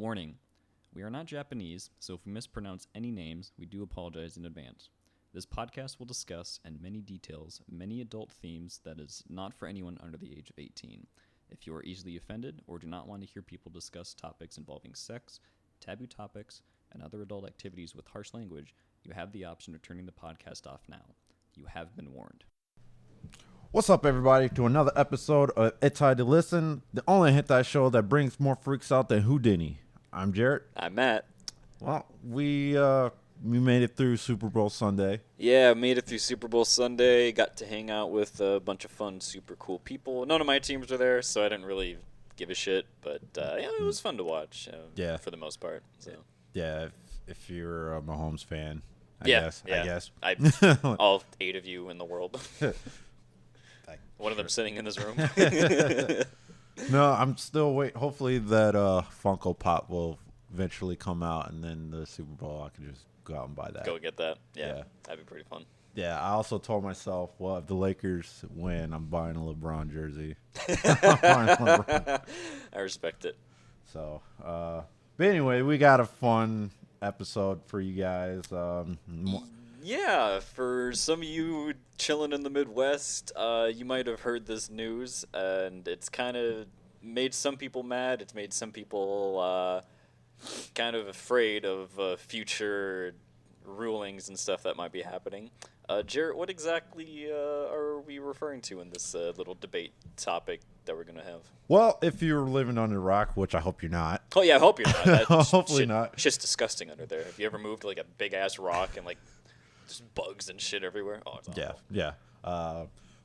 Warning, we are not Japanese, so if we mispronounce any names, we do apologize in advance. This podcast will discuss, in many details, many adult themes that is not for anyone under the age of 18. If you are easily offended or do not want to hear people discuss topics involving sex, taboo topics, and other adult activities with harsh language, you have the option of turning the podcast off now. You have been warned. What's up, everybody, to another episode of Hentai to Listen, the only hentai show that brings more freaks out than Houdini. I'm Jarrett. I'm Matt. Well, we made it through Super Bowl Sunday. Yeah, made it through Super Bowl Sunday. Got to hang out with a bunch of fun, super cool people. None of my teams were there, so I didn't really give a shit. But yeah, it was fun to watch. Yeah, for the most part. So. Yeah, if you're a Mahomes fan, I guess. All 8 of you in the world. One of them sitting in this room. No, I'm still waiting. Hopefully that Funko Pop will eventually come out, and then the Super Bowl, I can just go out and buy that. Go get that. Yeah, that'd be pretty fun. Yeah, I also told myself, well, if the Lakers win, I'm buying a LeBron jersey. I respect it. So, but anyway, we got a fun episode for you guys. Yeah, for some of you chilling in the Midwest, you might have heard this news, and it's kind of made some people mad. It's made some people kind of afraid of future rulings and stuff that might be happening. Jarrett, what exactly are we referring to in this little debate topic that we're going to have? Well, if you're living under a rock, which I hope you're not. Oh, yeah, I hope you're not. Hopefully not. Shit's disgusting under there. Have you ever moved to, like, a big-ass rock and, like, just bugs and shit everywhere? Oh, it's awful. Yeah.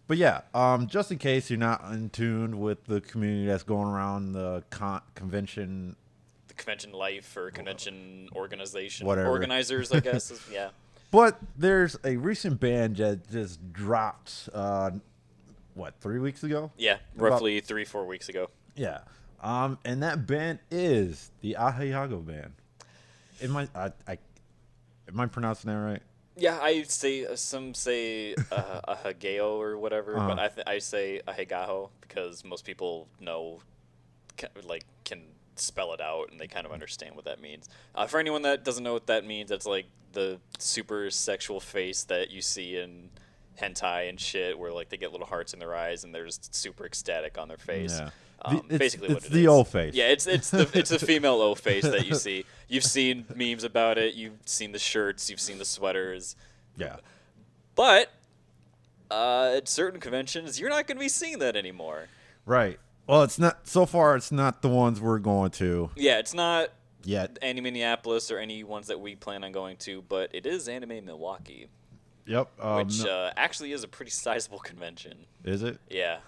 But yeah, just in case you're not in tune with the community that's going around the convention. The convention life or convention organization. Whatever. Organizers, I guess. Yeah. But there's a recent ban that just dropped, 3 weeks ago? Yeah, roughly 3-4 weeks ago. Yeah. And that ban is the Ahiyago ban. Am I pronouncing that right? Yeah, I say some say ahageo or whatever, but I say ahegaho because most people know, can spell it out and they kind of understand what that means. For anyone that doesn't know what that means, that's like the super sexual face that you see in hentai and shit, where like they get little hearts in their eyes and they're just super ecstatic on their face. Yeah. Basically, it's the O face. Yeah, it's the female O face that you see. You've seen memes about it. You've seen the shirts. You've seen the sweaters. Yeah. But at certain conventions, you're not going to be seeing that anymore. Right. Well, it's not so far. It's not the ones we're going to. Yeah, it's not yet. Anime Minneapolis or any ones that we plan on going to, but it is Anime Milwaukee. Yep. Which actually is a pretty sizable convention. Is it? Yeah.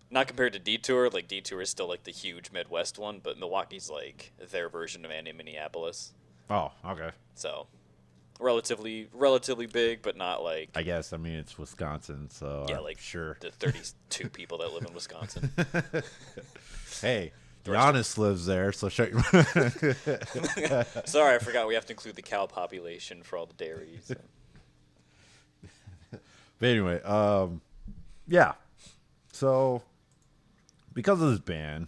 Not compared to Detour. Like, Detour is still, like, the huge Midwest one, but Milwaukee's, like, their version of Anime Minneapolis. Oh, okay. So, relatively big, but not, like... I guess, it's Wisconsin, so... Yeah, like, sure. The 32 people that live in Wisconsin. Hey, Giannis lives there, so shut your... Sorry, I forgot we have to include the cow population for all the dairies. So. But anyway, yeah. So... because of this ban,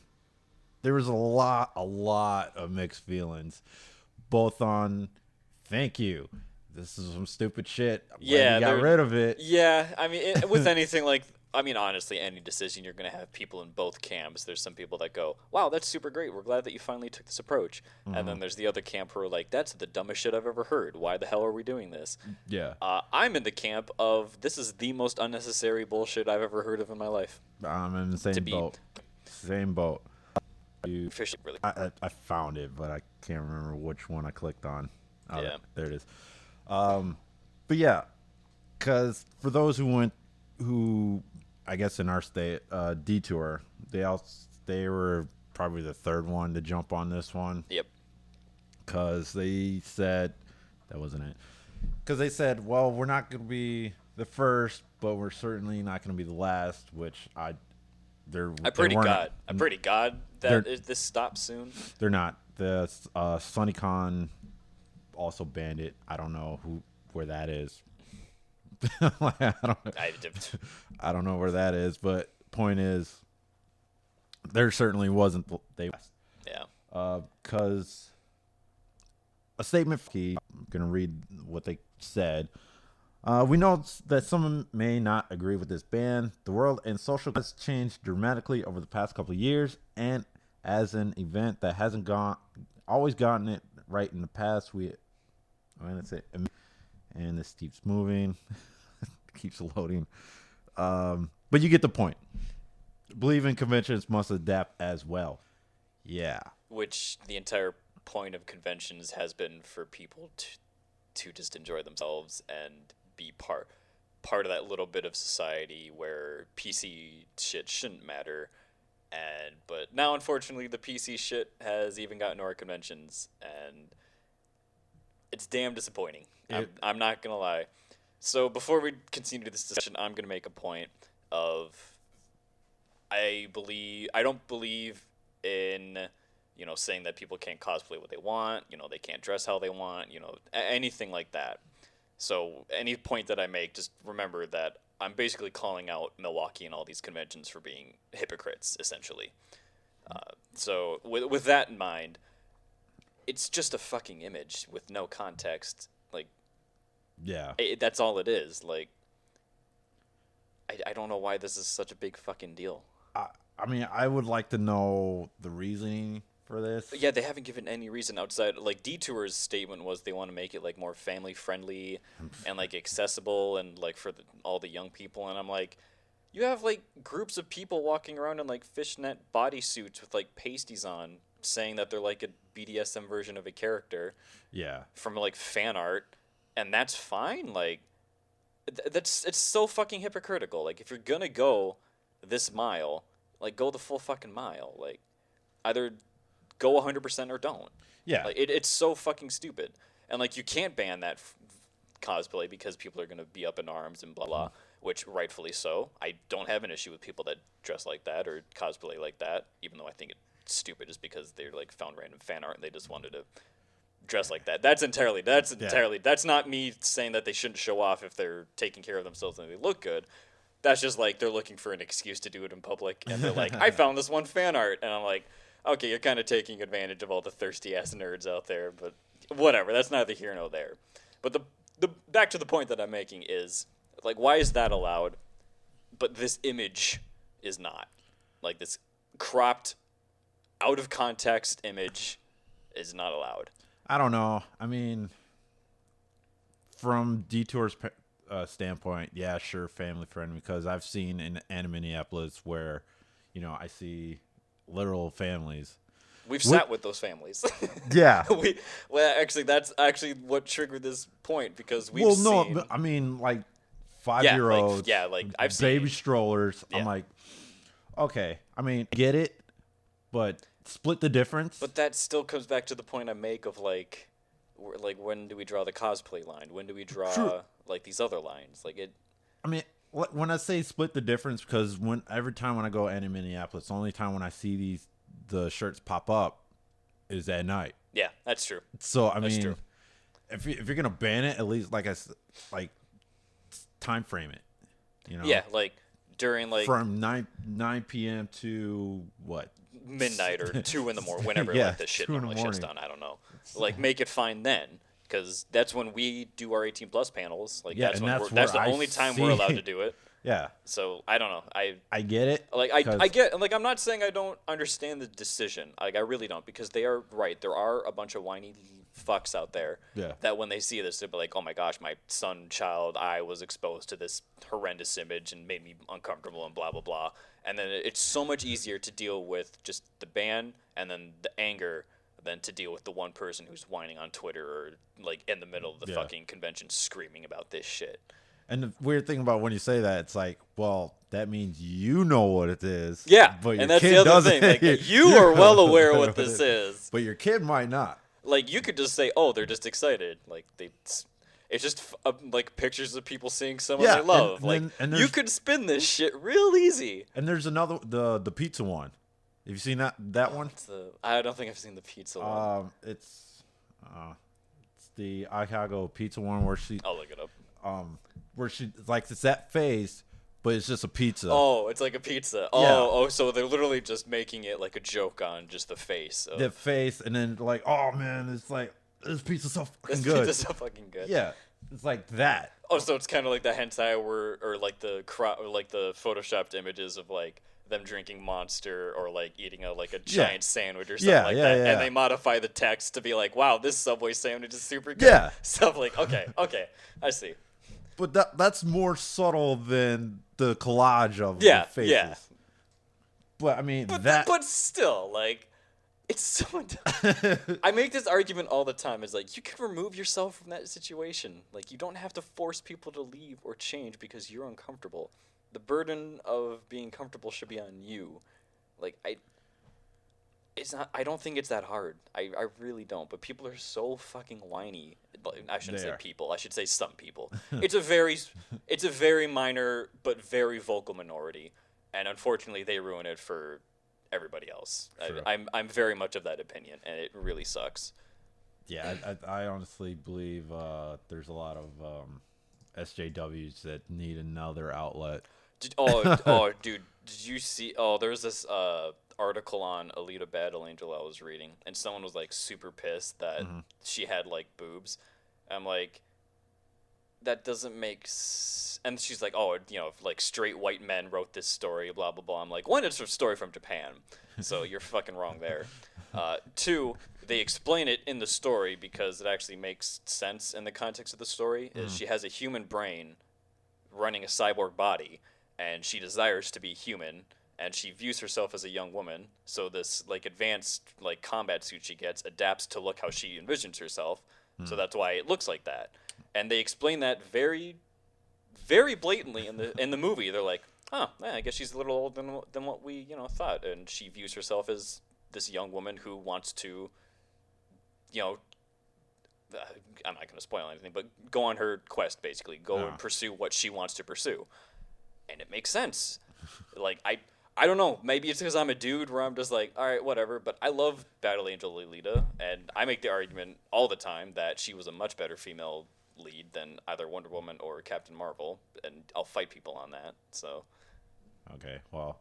there was a lot of mixed feelings, both on, thank you, this is some stupid shit, yeah, you got rid of it. Yeah, with anything like, honestly, any decision, you're going to have people in both camps. There's some people that go, wow, that's super great, we're glad that you finally took this approach. Mm-hmm. And then there's the other camp who are like, that's the dumbest shit I've ever heard. Why the hell are we doing this? Yeah. I'm in the camp of, this is the most unnecessary bullshit I've ever heard of in my life. I'm in the same boat. Same boat. Really. I found it, but I can't remember which one I clicked on. Oh, yeah. There it is. But yeah, because for those who I guess in our state, Detour, they were probably the third one to jump on this one. Yep. Because they said, that wasn't it. Because they said, well, we're not going to be the first, but we're certainly not going to be the last, which I pray to God that this stops soon. They're not. The SunnyCon also banned it. I don't know where that is. I don't know where that is, but point is, there certainly wasn't. Yeah. Because a statement. I'm gonna read what they said. We know that some may not agree with this ban. The world and social has changed dramatically over the past couple of years, and as an event that hasn't always gotten it right in the past, and this keeps moving, keeps loading. But you get the point. Believe conventions must adapt as well. Yeah. Which the entire point of conventions has been for people to just enjoy themselves and be part of that little bit of society where PC shit shouldn't matter. But now, unfortunately, the PC shit has even gotten to our conventions, and it's damn disappointing. I'm not gonna lie. So before we continue this discussion, I'm gonna make a point of I don't believe in saying that people can't cosplay what they want. They can't dress how they want. Anything like that. So any point that I make, just remember that I'm basically calling out Milwaukee and all these conventions for being hypocrites, essentially. So with that in mind, it's just a fucking image with no context. Like, yeah, that's all it is. Like, I don't know why this is such a big fucking deal. I mean, I would like to know the reasoning for this. Yeah, they haven't given any reason outside. Like, Detour's statement was they want to make it like more family friendly and like accessible and like for all the young people. And I'm like, you have like groups of people walking around in like fishnet bodysuits with like pasties on, saying that they're like a BDSM version of a character. Yeah. From like fan art, and that's fine. Like, it's so fucking hypocritical. Like, if you're gonna go this mile, like, go the full fucking mile. Like, either go 100% or don't. Yeah. Like, it's so fucking stupid. And, like, you can't ban that cosplay because people are going to be up in arms and blah, blah, which rightfully so. I don't have an issue with people that dress like that or cosplay like that, even though I think it's stupid just because they're, like, found random fan art and they just wanted to dress like that. That's not me saying that they shouldn't show off if they're taking care of themselves and they look good. That's just like they're looking for an excuse to do it in public, and they're like, I found this one fan art, and I'm like, okay, you're kind of taking advantage of all the thirsty ass nerds out there, but whatever, that's neither here nor there. But the back to the point that I'm making is, like, why is that allowed, but this image is not? Like, this cropped, out of context image is not allowed. I don't know. I mean, from Detour's standpoint, yeah, sure, family friendly, because I've seen in Minneapolis where, I see literal families. We've sat with those families. Yeah. Actually, that's actually what triggered this point, because we've seen... Well, no, I mean, like, 5-year-olds. Yeah, like I've seen... Baby strollers. Yeah. I'm like, okay, I mean, get it, but split the difference. But that still comes back to the point I make of, like, when do we draw the cosplay line? When do we draw... True. Like these other lines, like it. I mean, when I say split the difference, because every time when I go in Minneapolis, the only time when I see the shirts pop up is at night. Yeah, that's true. So I mean, if you're gonna ban it, at least like time frame it. Yeah, like during like from 9 p.m. to what? Midnight or 2 in the morning, whenever like this shit normally shits down. I don't know. Like make it fine then. Because that's when we do our 18+ panels. Like that's the only time we're allowed to do it. Yeah. So I don't know. I get it. Like I get. Like I'm not saying I don't understand the decision. Like I really don't, because they are right. There are a bunch of whiny fucks out there. Yeah. That when they see this, they'll be like, "Oh my gosh, my child, I was exposed to this horrendous image and made me uncomfortable and blah blah blah." And then it's so much easier to deal with just the ban and then the anger than to deal with the one person who's whining on Twitter or like in the middle of the fucking convention screaming about this shit. And the weird thing about when you say that, it's like, well, that means you know what it is. Yeah, but and that's the other thing. Like, you are well aware of what this is, but your kid might not. Like, you could just say, "Oh, they're just excited." Like it's just like pictures of people seeing someone they love. And you could spin this shit real easy. And there's another the pizza one. Have you seen that one? I don't think I've seen the pizza one. It's the Chicago pizza one where she. I'll look it up. Where she like it's that phase, but it's just a pizza. Oh, it's like a pizza. Oh, so they're literally just making it like a joke on just the face. The face, and then like, oh man, it's like this pizza's so fucking good. This pizza's so fucking good. Yeah, it's like that. Oh, so it's kind of like the hentai or like the photoshopped images of like them drinking Monster or like eating a giant sandwich or something like that, and they modify the text to be like, "Wow, this Subway sandwich is super good." Yeah, stuff like okay, I see. But that's more subtle than the collage of the faces. Yeah. But I mean but still, like, it's so. I make this argument all the time. Is like you can remove yourself from that situation. Like you don't have to force people to leave or change because you're uncomfortable. The burden of being comfortable should be on you. Like I don't think it's that hard. I really don't. But people are so fucking whiny. I shouldn't say people. I should say some people. It's a very minor but very vocal minority, and unfortunately they ruin it for everybody else. Sure. I'm very much of that opinion, and it really sucks. Yeah, I honestly believe there's a lot of SJWs that need another outlet. Dude, did you see? Oh, there was this article on Alita Battle Angel I was reading, and someone was like super pissed that she had like boobs. I'm like, that doesn't make and she's like, oh, like straight white men wrote this story, blah blah blah. I'm like, one, it's a story from Japan, so you're fucking wrong there. Two, they explain it in the story because it actually makes sense in the context of the story. Is she has a human brain running a cyborg body, and she desires to be human, and she views herself as a young woman. So this like advanced like combat suit she gets adapts to look how she envisions herself. So that's why it looks like that. And they explain that very, very blatantly in the movie. They're like, "Huh, I guess she's a little older than what we thought," and she views herself as this young woman who wants to, I'm not going to spoil anything, but go on her quest basically, and pursue what she wants to pursue, and it makes sense. Like I don't know, maybe it's because I'm a dude where I'm just like, all right, whatever, but I love Battle Angel Alita, and I make the argument all the time that she was a much better female lead than either Wonder Woman or Captain Marvel, and I'll fight people on that. So okay, well,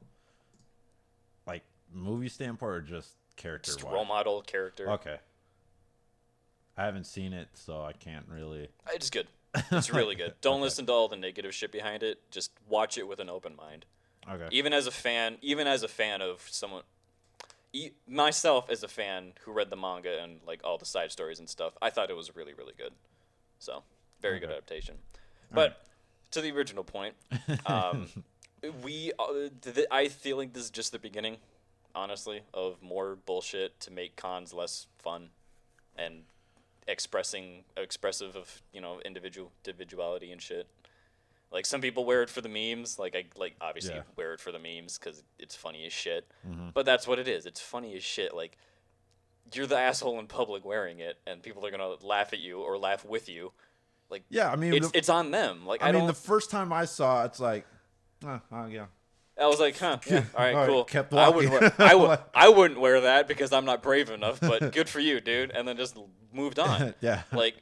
like movie standpoint or just character just role model character. Okay, I haven't seen it, so I can't really. It's good. It's really good. Don't listen to all the negative shit behind it. Just watch it with an open mind. Okay. Even as a fan of someone, myself as a fan who read the manga and like all the side stories and stuff, I thought it was really, really good. So very good adaptation. But to the original point, I feel like this is just the beginning, honestly, of more bullshit to make cons less fun and expressive of individuality and shit. Like some people wear it for the memes. Like I obviously wear it for the memes because it's funny as shit. But that's what it is. It's funny as shit. Like you're the asshole in public wearing it, and people are gonna laugh at you or laugh with you. Like I mean it's on them. Like I mean the first time I saw it, it's like, yeah. I was like, huh, yeah, all right, cool. Kept walking. I wouldn't wear that because I'm not brave enough. But good for you, dude. And then just moved on. Yeah. Like.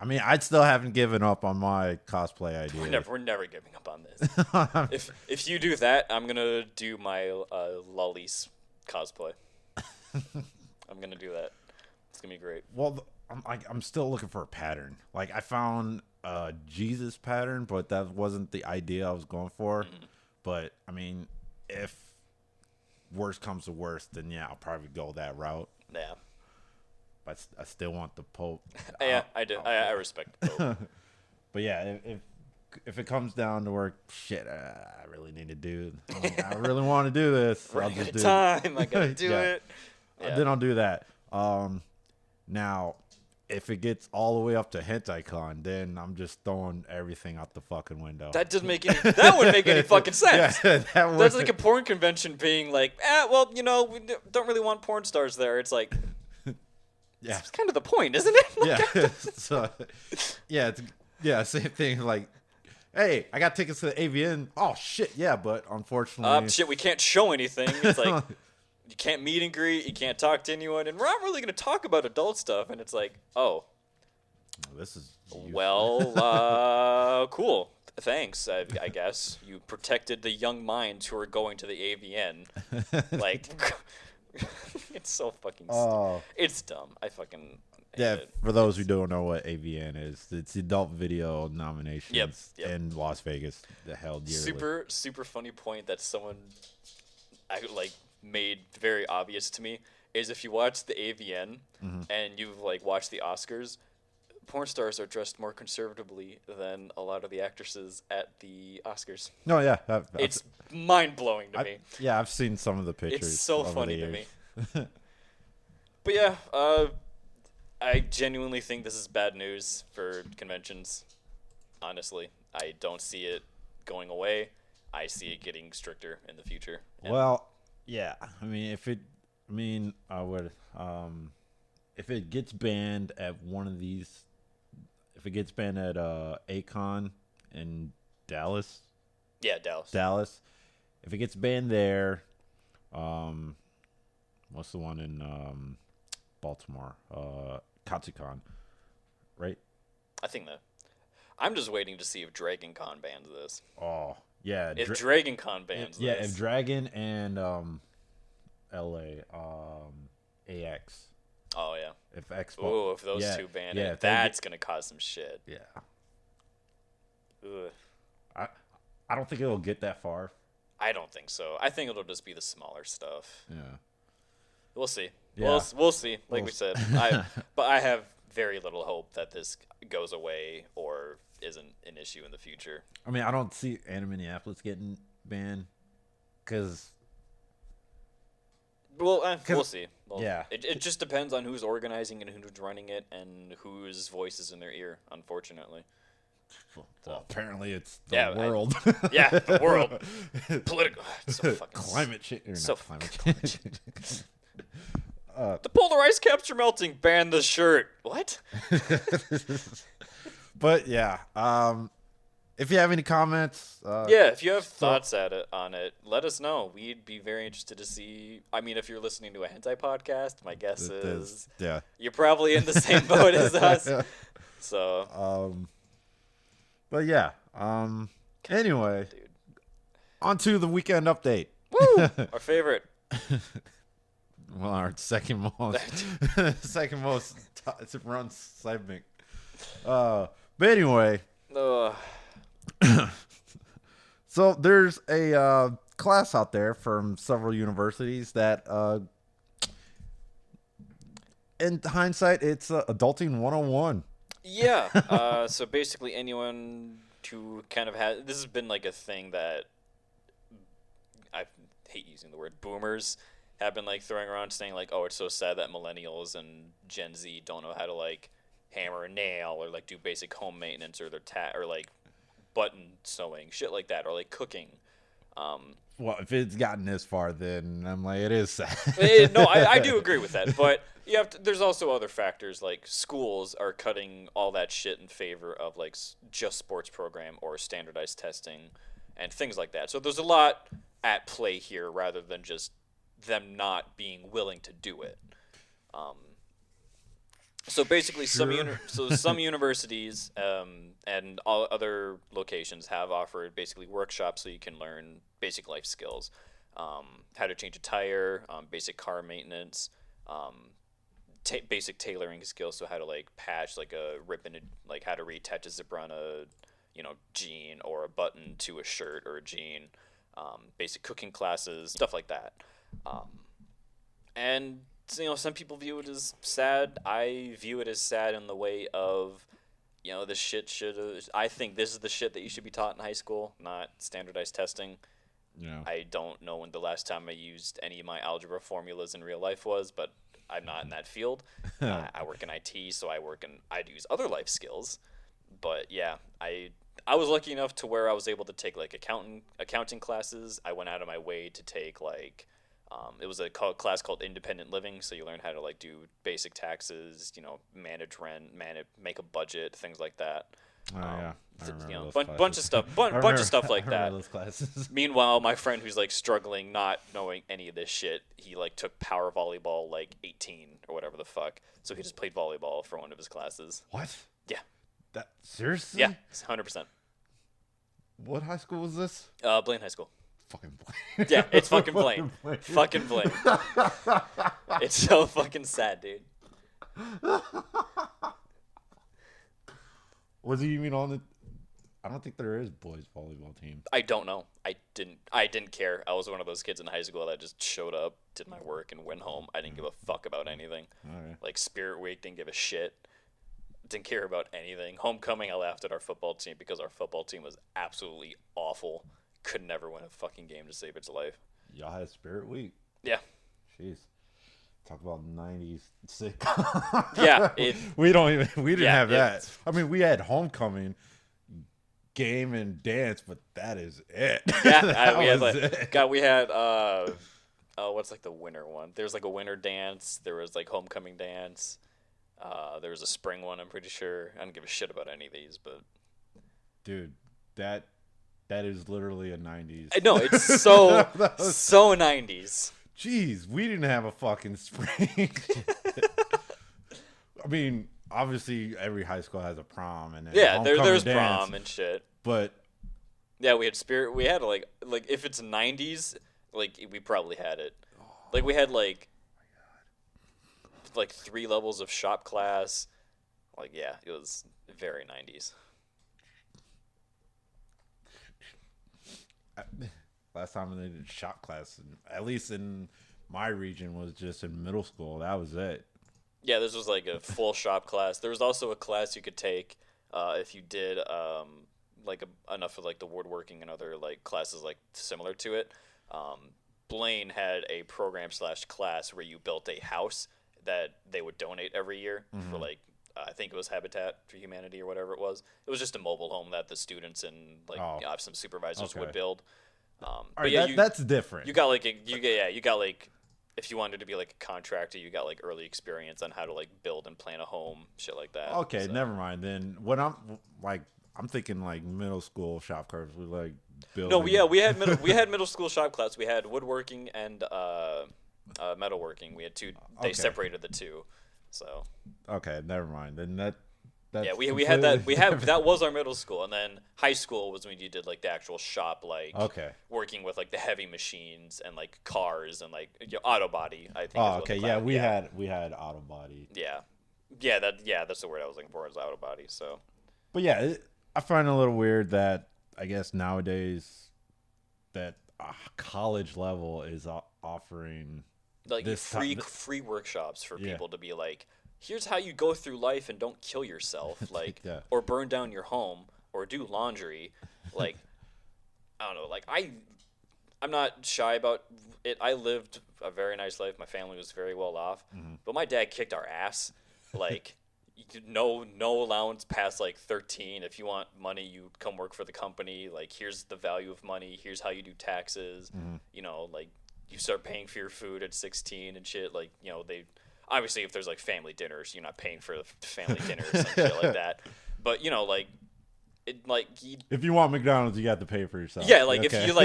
I mean, I still haven't given up on my cosplay idea. We're never giving up on this. If you do that, I'm gonna do my Lollies cosplay. I'm gonna do that. It's gonna be great. Well, I'm still looking for a pattern. Like I found a Jesus pattern, but that wasn't the idea I was going for. But I mean, if worst comes to worst, then yeah, I'll probably go that route. Yeah. But I still want the Pope. Yeah, I do. I respect the Pope. But yeah, if it comes down to work, shit, I really need to do. I really want to do this. I'll just do time. I gotta do it. Yeah. Then I'll do that. Now, if it gets all the way up to Hentai Con, then I'm just throwing everything out the fucking window. That doesn't make any. That wouldn't make any fucking sense. Yeah, that's like a porn convention being like, well, we don't really want porn stars there. It's like. Yeah, it's kind of the point, isn't it? Yeah. So, same thing. Like, hey, I got tickets to the AVN. Oh shit, yeah, but unfortunately, shit, we can't show anything. It's like you can't meet and greet, you can't talk to anyone, and we're not really going to talk about adult stuff. And it's like, oh, this is well, cool. thanks. I guess you protected the young minds who are going to the AVN. Like, it's so fucking. It's dumb. I fucking. Yeah, for those who don't know what AVN is, it's the Adult Video Nominations Yep. in Las Vegas, held yearly. Super funny point that someone made very obvious to me is if you watch the AVN and you've watched the Oscars, porn stars are dressed more conservatively than a lot of the actresses at the Oscars. No, yeah, it's mind blowing to me. Yeah, I've seen some of the pictures. It's so funny to me. But yeah, I genuinely think this is bad news for conventions. Honestly, I don't see it going away. I see it getting stricter in the future. Well, yeah. I mean, if it gets banned at one of these, if it gets banned at Acon in Dallas. Yeah, Dallas. Dallas. If it gets banned there, what's the one in Baltimore? Katsucon, right? I think that. I'm just waiting to see if Dragon Con bans this. Oh, yeah. If Dragon Con bans this. Yeah, if Dragon and LA AX. Oh, yeah. If Expo. Oh, if those two ban it, that's going to cause some shit. Yeah. Ugh. I don't think it'll get that far. I don't think so. I think it'll just be the smaller stuff. Yeah. We'll see. Yeah. We'll see. Like we said, but I have very little hope that this goes away or isn't an issue in the future. I mean, I don't see Anime Minneapolis getting banned because. Well, we'll see. Well, yeah. It just depends on who's organizing and who's running it and whose voice is in their ear. Unfortunately. Well, apparently it's the world. The world. Political. It's so fucking climate change. So climate change. The polar ice caps are melting. Ban the shirt. What? But yeah, if you have any comments, if you have thoughts on it, let us know. We'd be very interested to see. I mean, if you're listening to a hentai podcast, my guess is you're probably in the same boat as us. So, but yeah, anyway, dude. On to the weekend update. Woo! Our favorite. Well, our second most run segment. But anyway, so there's a class out there from several universities that, in hindsight, it's Adulting 101. Yeah. So basically, anyone who kind of has this has been like a thing that I hate using the word boomers have been throwing around, saying oh, it's so sad that millennials and Gen Z don't know how to hammer a nail or do basic home maintenance or their or button sewing, shit like that, or cooking. Well, if it's gotten this far, then I'm it is sad. No, I do agree with that, but there's also other factors schools are cutting all that shit in favor of just sports program or standardized testing and things like that. So there's a lot at play here rather than just them not being willing to do it. So basically, Sure. some universities and all other locations have offered basically workshops so you can learn basic life skills, how to change a tire, basic car maintenance, basic tailoring skills, so how to patch a rip in a, how to reattach a zipper on a jean or a button to a shirt or a jean, basic cooking classes, stuff like that. And some people view it as sad. I view it as sad in the way of, this shit I think this is the shit that you should be taught in high school, not standardized testing. Yeah. I don't know when the last time I used any of my algebra formulas in real life was, but I'm not in that field. I work in IT, so I'd use other life skills. But yeah, I was lucky enough to where I was able to take accounting classes. I went out of my way to take it was a class called Independent Living, so you learn how to do basic taxes, manage rent, make a budget, things like that. Oh yeah, I remember those bunch of stuff, bunch of stuff like that. Those classes. Meanwhile, my friend who's struggling, not knowing any of this shit, he took power volleyball 18 or whatever the fuck. So he just played volleyball for one of his classes. What? Yeah. That seriously? Yeah, 100%. What high school was this? Blaine High School. Fucking Blaine. Yeah, it's fucking Blaine. Fucking Blaine. It's so fucking sad, dude. Was he even on the? I don't think there is boys volleyball team. I don't know. I didn't care. I was one of those kids in high school that just showed up, did my work, and went home. I didn't give a fuck about anything. Okay. Like Spirit Week, didn't give a shit. Didn't care about anything. Homecoming, I laughed at our football team because our football team was absolutely awful. Could never win a fucking game to save its life. Y'all had Spirit Week. Yeah. Jeez. Talk about 90s sitcom. Yeah. We didn't have that. I mean, we had Homecoming, game and dance, but that is it. Yeah. we had what's like the winter one? There's like a winter dance. There was like homecoming dance. There was a spring one, I'm pretty sure. I don't give a shit about any of these, but dude, that is literally a 90s. I know, it's so 90s. Jeez, we didn't have a fucking spring. I mean, obviously every high school has a prom, and then there's dance, prom and shit. But yeah, we had Spirit. We had like if it's 90s, like we probably had it. Like we had like 3 levels of shop class. Like yeah, it was very 90s. Last time they did shop class, at least in my region, was just in middle school. That was it. Yeah, this was like a full shop class. There was also a class you could take if you did enough of like the woodworking and other like classes like similar to it. Blaine had a program / class where you built a house that they would donate every year for like I think it was Habitat for Humanity or whatever it was. It was just a mobile home that the students and some supervisors would build. But yeah, that's different. You got like if you wanted to be like a contractor, you got like early experience on how to like build and plan a home, shit like that. Okay, never mind. Then when I'm thinking like middle school shop class, we like building. No, yeah, we had middle school shop class. We had woodworking and metalworking. We had two. They separated the two. So okay, never mind. Then that's we had that. That was our middle school, and then high school was when you did like the actual shop, like working with like the heavy machines and like cars and like auto body. I think. Oh, okay, yeah, we had auto body. That's the word I was looking for, is auto body. So, but yeah, I find it a little weird that I guess nowadays that college level is offering like free workshops for people to be like, here's how you go through life and don't kill yourself, like, or burn down your home, or do laundry. Like, I don't know. Like, I'm not shy about it. I lived a very nice life. My family was very well off, but my dad kicked our ass. Like, no allowance past like 13. If you want money, you come work for the company. Like, here's the value of money. Here's how you do taxes. Like, you start paying for your food at 16 and shit. Like, they. Obviously, if there's like family dinners, you're not paying for the family dinners and shit like that. But if you want McDonald's, you got to pay for yourself. Yeah, like if you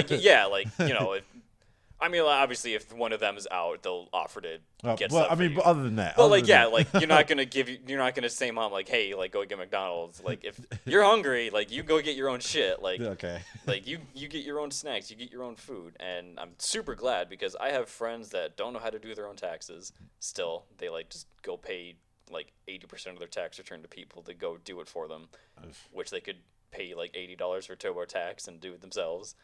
obviously if one of them is out, they'll offer to get stuff. But other than that, you're not gonna say mom like, hey, like go get McDonald's. Like if you're hungry, like you go get your own shit. Like like you get your own snacks, you get your own food, and I'm super glad because I have friends that don't know how to do their own taxes. Still, they like just go pay like 80% of their tax return to people to go do it for them, which they could pay like $80 for TurboTax and do it themselves.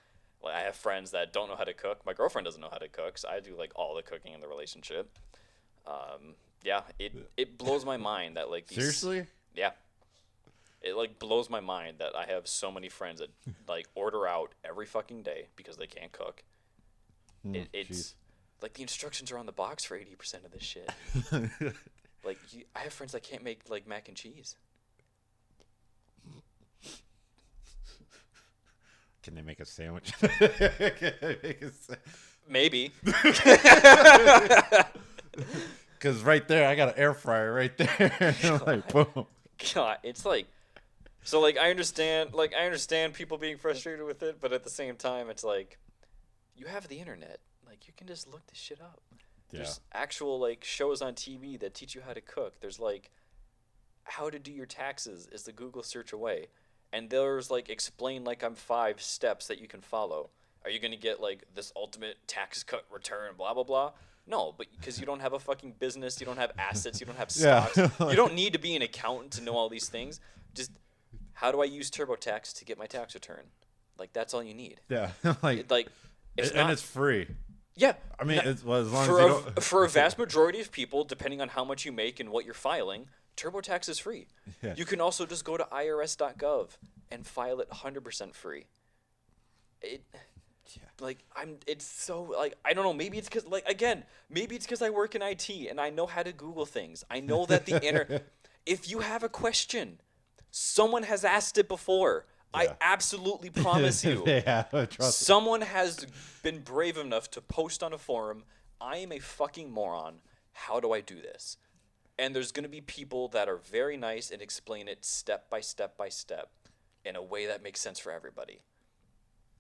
Like I have friends that don't know how to cook. My girlfriend doesn't know how to cook, so I do like all the cooking in the relationship. It blows my mind that like seriously. Yeah, it like blows my mind that I have so many friends that like order out every fucking day because they can't cook. It's like the instructions are on the box for 80% of this shit. Like I have friends that can't make like mac and cheese. Can they make a sandwich? Maybe. Because right there, I got an air fryer right there. Like, boom. God, it's like, so like I understand people being frustrated with it, but at the same time, it's like, you have the internet, like you can just look this shit up. Yeah. There's actual like shows on TV that teach you how to cook. There's like, how to do your taxes is the Google search away. and there's like explain like I'm 5 steps that you can follow. Are you gonna get like this ultimate tax cut return, blah blah blah? No, but because you don't have a fucking business, you don't have assets, you don't have stocks, you don't need to be an accountant to know all these things. Just how do I use TurboTax to get my tax return? Like that's all you need. Yeah, it's free. Yeah, I mean, as long as for you don't... for a vast majority of people, depending on how much you make and what you're filing, TurboTax is free. Yeah. You can also just go to irs.gov and file it 100% free. It's so like I don't know. Maybe it's because maybe it's because I work in IT and I know how to Google things. I know that if you have a question, someone has asked it before. Yeah. I absolutely promise you. Someone has been brave enough to post on a forum, I am a fucking moron. How do I do this? And there's going to be people that are very nice and explain it step by step by step in a way that makes sense for everybody.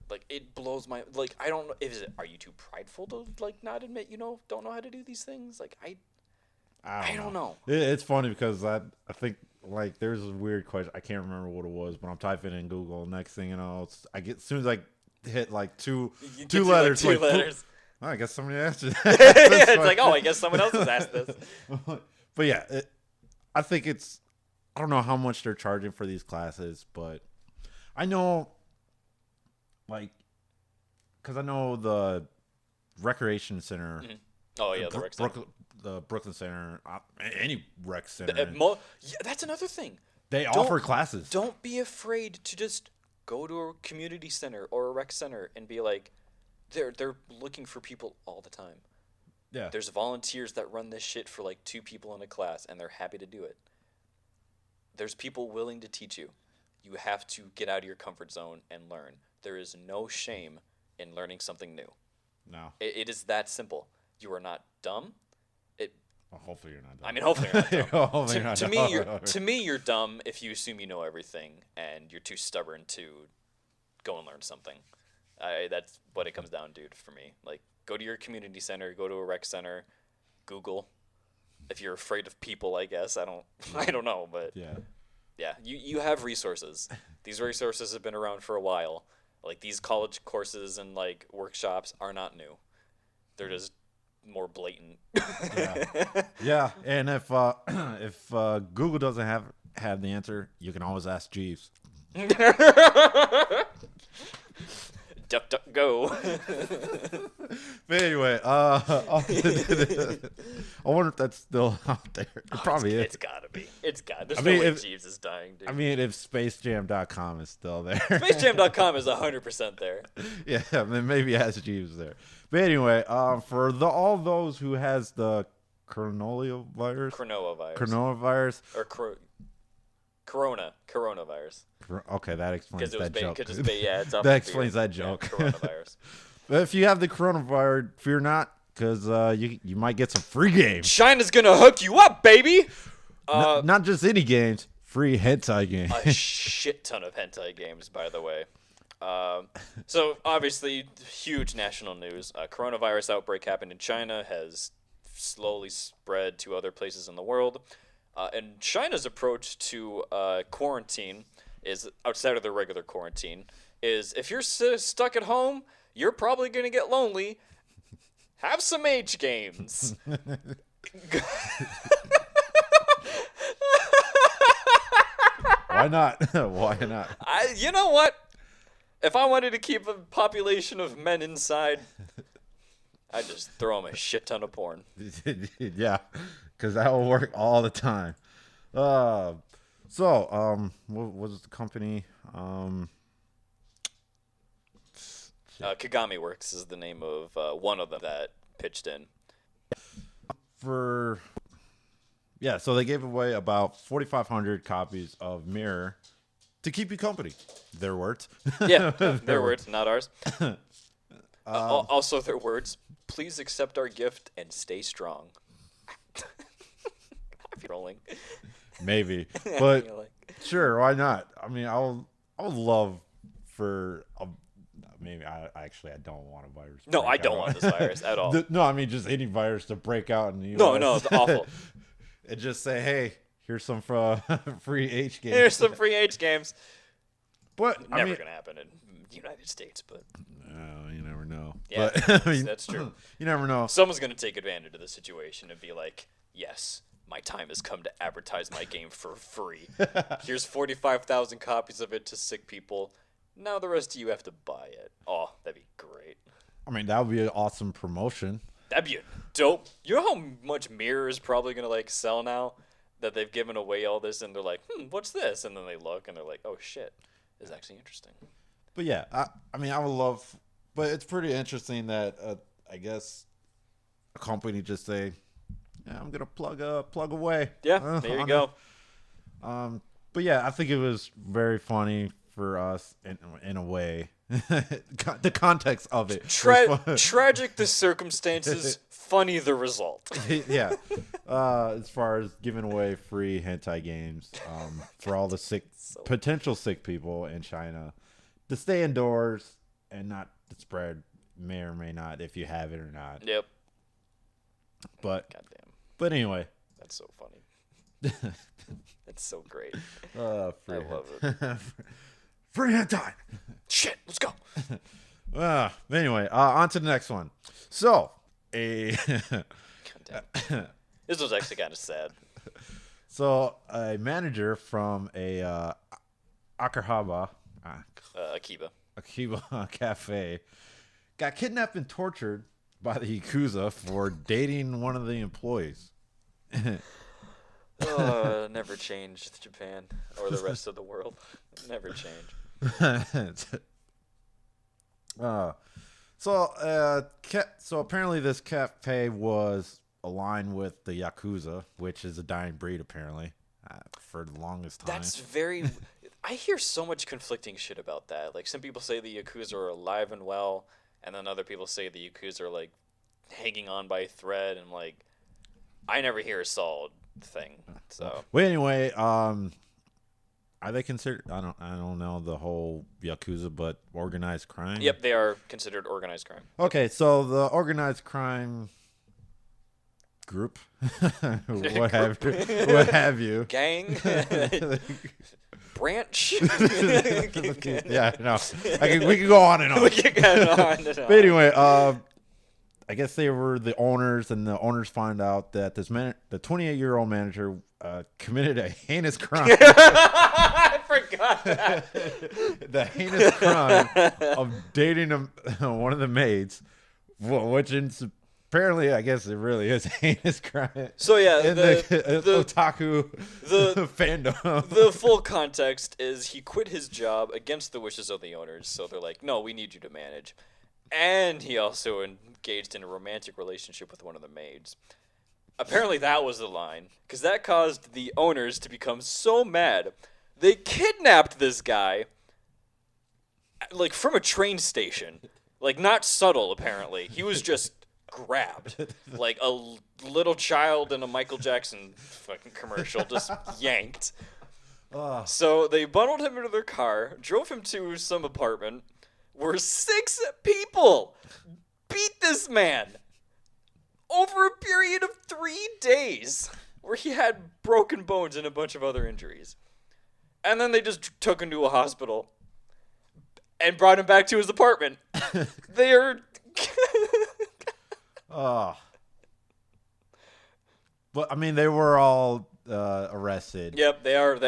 Like, it blows my... Like, I don't know... Are you too prideful to, like, not admit don't know how to do these things? Like, I don't know. It's funny because I think... Like, there's a weird question. I can't remember what it was, but I'm typing in Google. Next thing you know, as soon as I hit like two letters. Like, two letters. Oh, I guess somebody asked you. It's like, I guess someone else has asked this. But yeah, I think I don't know how much they're charging for these classes, but I know, like, because I know the recreation center. Mm-hmm. Oh yeah, the rec center. The Brooklyn Center, any rec center. That's another thing. They offer classes. Don't be afraid to just go to a community center or a rec center and be like, they're looking for people all the time. Yeah. There's volunteers that run this shit for like 2 people in a class, and they're happy to do it. There's people willing to teach you. You have to get out of your comfort zone and learn. There is no shame in learning something new. No. It is that simple. You are not dumb. Well, hopefully you're not dumb. I mean, hopefully you're not dumb. To me, you're dumb if you assume you know everything and you're too stubborn to go and learn something. That's what it comes down to for me. Like, go to your community center, go to a rec center, Google. If you're afraid of people, I guess. I don't know, but yeah, you have resources. These resources have been around for a while. Like, these college courses and like workshops are not new. They're just more blatant. Yeah, and if Google doesn't have the answer, you can always ask Jeeves. Duck, duck, go. But anyway, I wonder if that's still out there. It probably is. It's gotta be. There's no way Jeeves is dying, dude. I mean, if SpaceJam.com is still there. SpaceJam.com is 100% there. Yeah, then maybe ask Jeeves there. But anyway, for all those who has the coronavirus, or coronavirus. Okay, that explains that joke. That explains that joke. Yeah, coronavirus. But if you have the coronavirus, fear not, because you might get some free games. China's gonna hook you up, baby. Not just any games, free hentai games. A shit ton of hentai games, by the way. So obviously, huge national news. Coronavirus outbreak happened in China, has slowly spread to other places in the world. And China's approach to quarantine is, outside of the regular quarantine, is if you're stuck at home, you're probably going to get lonely. Have some H games. Why not? Why not? You know what? If I wanted to keep a population of men inside, I'd just throw them a shit ton of porn. Yeah, because that will work all the time. What was the company? Kagami Works is the name of one of them that pitched in. So they gave away about 4,500 copies of Mirror to keep you company. Their words. Yeah, their words, not ours. Also their words. Please accept our gift and stay strong. I'm rolling. Maybe, but sure, why not? I mean, I would love for maybe I don't want a virus. No, I don't want this virus at all. No, I mean just any virus to break out in the U.S. No, it's awful. And just say, hey, here's some free H games. Here's some free H games. But Never gonna happen in the United States, but you never know. yeah, But, I mean, that's true. You never know. Someone's gonna take advantage of the situation and be like, "Yes, my time has come to advertise my game for free. Here's 45,000 copies of it to sick people. Now the rest of you have to buy it." Oh, that'd be great. I mean, that would be an awesome promotion. That'd be dope. You know how much Mirror is probably gonna like sell now that they've given away all this, and they're like, what's this? And then they look and they're like, oh shit, it's actually interesting. But yeah, I mean, I would love. But it's pretty interesting that I guess a company just say, "Yeah, I'm gonna plug away." Yeah, there you go. But yeah, I think it was very funny for us in a way. The context of it. Tragic the circumstances, funny the result. Yeah. As far as giving away free hentai games for all the potential sick people in China to stay indoors and not to spread, may or may not, if you have it or not. Yep. But goddamn. But anyway. That's so funny. That's so great. I love it. Free hentai. Shit, let's go. Anyway, on to the next one. So, This was actually kind of sad. So, a manager from a Akihabara cafe got kidnapped and tortured by the Yakuza for dating one of the employees. Never changed Japan or the rest of the world. Never change. So apparently this cafe was aligned with the Yakuza, which is a dying breed apparently, for the longest time. That's very... I hear so much conflicting shit about that. Like, some people say the Yakuza are alive and well, and then other people say the Yakuza are, like, hanging on by a thread, and, like, I never hear a solid thing, so... Well, anyway, are they considered... I don't know the whole Yakuza, but organized crime? Yep, they are considered organized crime. Okay, so the organized crime group, what have you? Gang? Branch? Yeah, no. We can go on and on. But anyway, I guess they were the owners, and the owners find out that the 28-year-old manager committed a heinous crime. I forgot that. The heinous crime of dating one of the maids, which apparently, I guess it really is a heinous crime. So yeah, the otaku fandom. The full context is he quit his job against the wishes of the owners. So they're like, no, we need you to manage. And he also engaged in a romantic relationship with one of the maids. Apparently that was the line, because that caused the owners to become so mad. They kidnapped this guy, like, from a train station. Like, not subtle, apparently. He was just grabbed. Like a little child in a Michael Jackson fucking commercial, just yanked. So they bundled him into their car, drove him to some apartment, where 6 people beat this man over a period of 3 days, where he had broken bones and a bunch of other injuries. And then they just took him to a hospital and brought him back to his apartment. They are... But I mean, they were all arrested. Yep, they are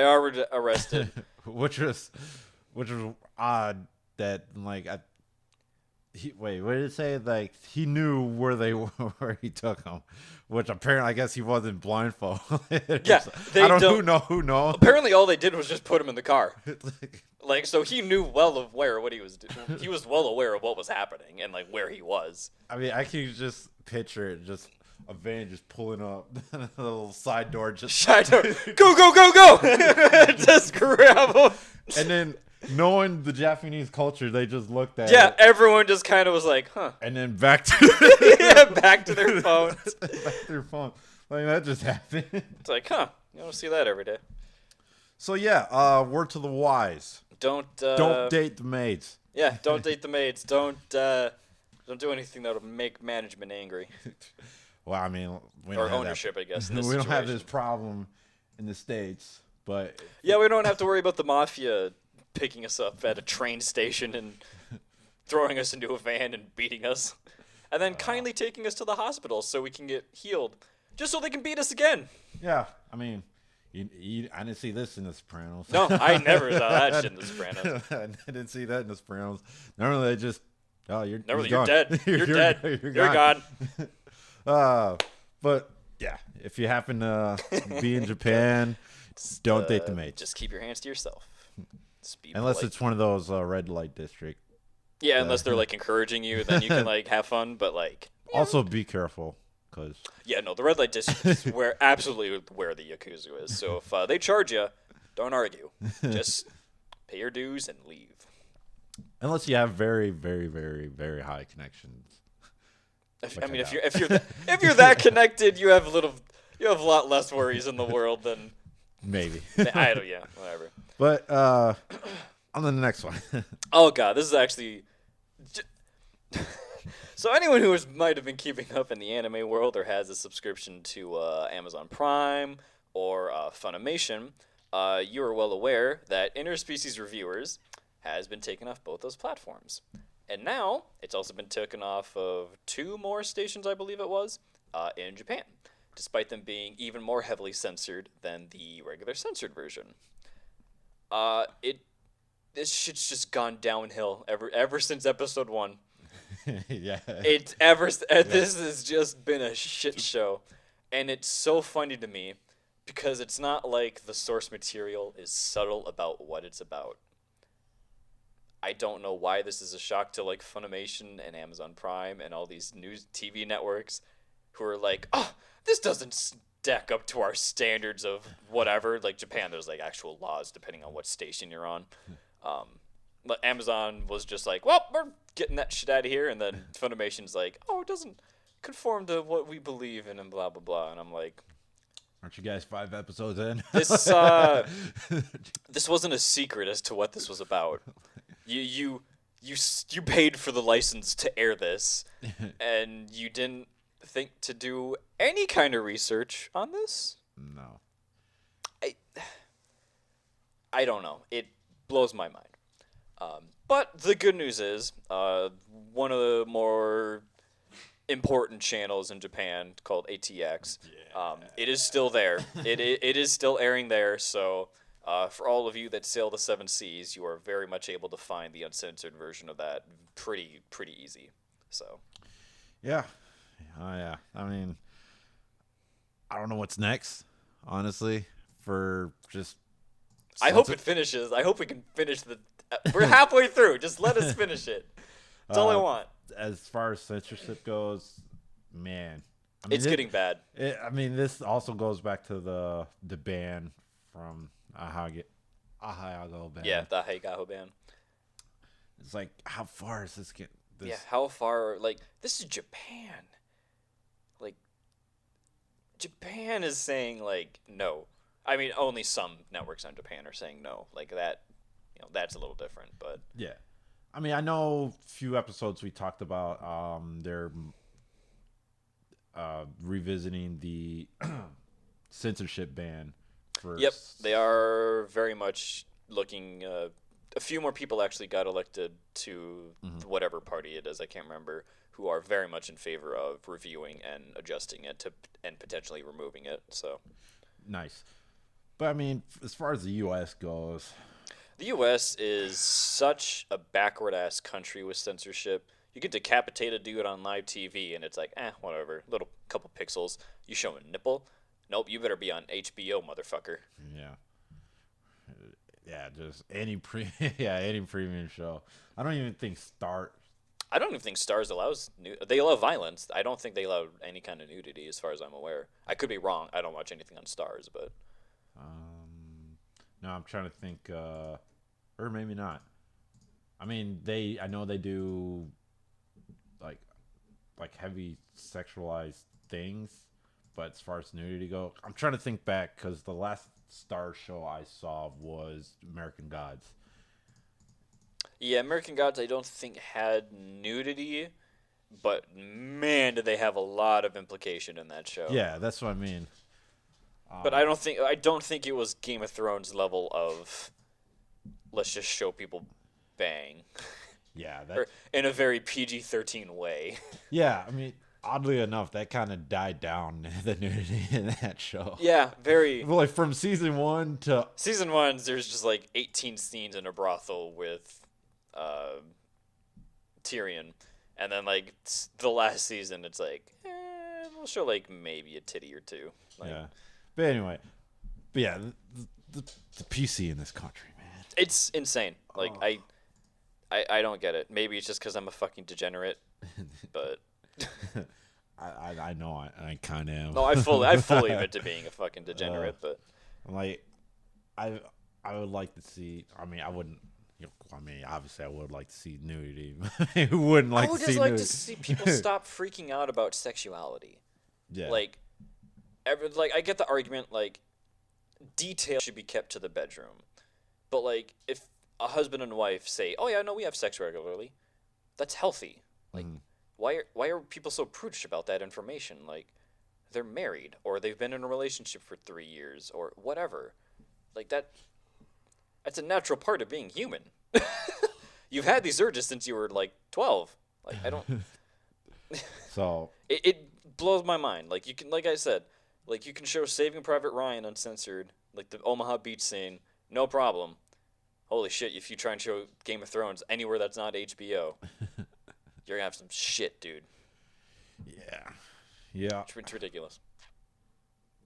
arrested. which was odd that, like, what did it say? Like, he knew where they were, where he took them, which apparently, I guess he wasn't blindfolded. Yeah, who knows? Apparently, all they did was just put him in the car. Like, so he knew well aware what he was doing. He was well aware of what was happening and, like, where he was. I mean, I can just picture it, just a van just pulling up, a little side door, go, just grab him. And then, knowing the Japanese culture, they just looked at it. Yeah, everyone just kind of was like, huh. And then back to back to their phones. Back to their phone. Like, that just happened. It's like, huh, you don't see that every day. So yeah, word to the wise. Don't date the maids. Yeah, don't date the maids. Don't do anything that'll make management angry. Well, I mean, we or don't ownership, have I guess. we don't have this problem in the States, but yeah, we don't have to worry about the mafia picking us up at a train station and throwing us into a van and beating us. And then kindly taking us to the hospital so we can get healed. Just so they can beat us again. Yeah, I mean, I didn't see this in The Sopranos. No, I never saw that shit in The Sopranos. I didn't see that in The Sopranos. Normally they just, you're You're gone. dead. You're dead. You're gone. gone. But yeah, if you happen to be in Japan, don't date the mates. Just keep your hands to yourself. Unless it's one of those red light district. Yeah, unless they're like encouraging you, then you can like have fun. But like, also be careful, cause the red light district is absolutely where the Yakuza is. So if they charge you, don't argue. Just pay your dues and leave. Unless you have very, very, very, very high connections. If you're that connected, you have a lot less worries in the world than maybe. Whatever. But on the next one. Oh god, this is actually. So anyone who might have been keeping up in the anime world or has a subscription to Amazon Prime or Funimation, you are well aware that Interspecies Reviewers has been taken off both those platforms. And now it's also been taken off of 2 more stations, I believe it was, in Japan, despite them being even more heavily censored than the regular censored version. This shit's just gone downhill ever since episode 1. Yeah. This has just been a shit show, and it's so funny to me because it's not like the source material is subtle about what it's about. I don't know why this is a shock to like Funimation and Amazon Prime and all these news TV networks who are like, oh, this doesn't stack up to our standards of whatever. Like Japan, there's like actual laws depending on what station you're on. But Amazon was just like, well, we're getting that shit out of here. And then Funimation's like, oh, it doesn't conform to what we believe in and blah, blah, blah. And I'm like, aren't you guys 5 episodes in? This wasn't a secret as to what this was about. You paid for the license to air this, and you didn't think to do any kind of research on this? No. I don't know. It blows my mind. But the good news is, one of the more important channels in Japan called ATX, it is still there. It is still airing there, so for all of you that sail the 7 seas, you are very much able to find the uncensored version of that pretty easy. So, yeah. Oh, yeah. I mean, I don't know what's next, honestly, for just... I hope it finishes. I hope we can finish we're halfway through. Just let us finish it. That's all I want. As far as censorship goes, man. I mean, it's getting bad. This also goes back to the ban from Ahayago ban. Yeah, the Ahayago ban. It's like, how far is this getting? Yeah, how far? Like, this is Japan. Like, Japan is saying, like, no. I mean, only some networks on Japan are saying no. Like, that, that's a little different, but... Yeah. I mean, I know a few episodes we talked about, they're revisiting the censorship ban. Yep, they are very much looking... a few more people actually got elected to whatever party it is, I can't remember, who are very much in favor of reviewing and adjusting it and potentially removing it. So nice. But I mean, as far as the U.S. goes, the U.S. is such a backward-ass country with censorship. You can decapitate a dude on live TV, and it's like, whatever, little couple pixels. You show a nipple? Nope, you better be on HBO, motherfucker. Yeah. Yeah, just any premium show. I don't even think Stars allows they allow violence. I don't think they allow any kind of nudity, as far as I'm aware. I could be wrong. I don't watch anything on Stars, but no, I'm trying to think, or maybe not. I mean, I know they do like heavy sexualized things, but as far as nudity go, I'm trying to think back because the last Star show I saw was American Gods. Yeah, American Gods I don't think had nudity, but man, did they have a lot of implication in that show. Yeah, that's what I mean. But I don't think it was Game of Thrones level of let's just show people bang. Yeah, Or in a very PG-13 way. Yeah, I mean, oddly enough, that kind of died down, the nudity in that show. Yeah, very. Well, like from season 1 to Season 1, there's just like 18 scenes in a brothel with Tyrion, and then like the last season, it's like we'll show like maybe a titty or two. Like, yeah, but anyway, but yeah, the PC in this country, man, it's insane. Like I don't get it. Maybe it's just because I'm a fucking degenerate, but I know I kind of am. no, I fully admit to being a fucking degenerate, but I'm like, I would like to see. I mean, I wouldn't. I mean, obviously, I would like to see nudity. Who wouldn't like I would to just see like nudity? to see people stop freaking out about sexuality. Yeah. Like, I get the argument, like, detail should be kept to the bedroom. But, like, if a husband and wife say, oh, yeah, no, we have sex regularly, that's healthy. Like, why are people so prudish about that information? Like, they're married, or they've been in a relationship for 3 years, or whatever. Like, that's a natural part of being human. You've had these urges since you were, like, 12. Like, I don't... So... It blows my mind. Like, you can, like I said, like, you can show Saving Private Ryan uncensored, like the Omaha Beach scene, no problem. Holy shit, if you try and show Game of Thrones anywhere that's not HBO, you're gonna have some shit, dude. Yeah. It's ridiculous.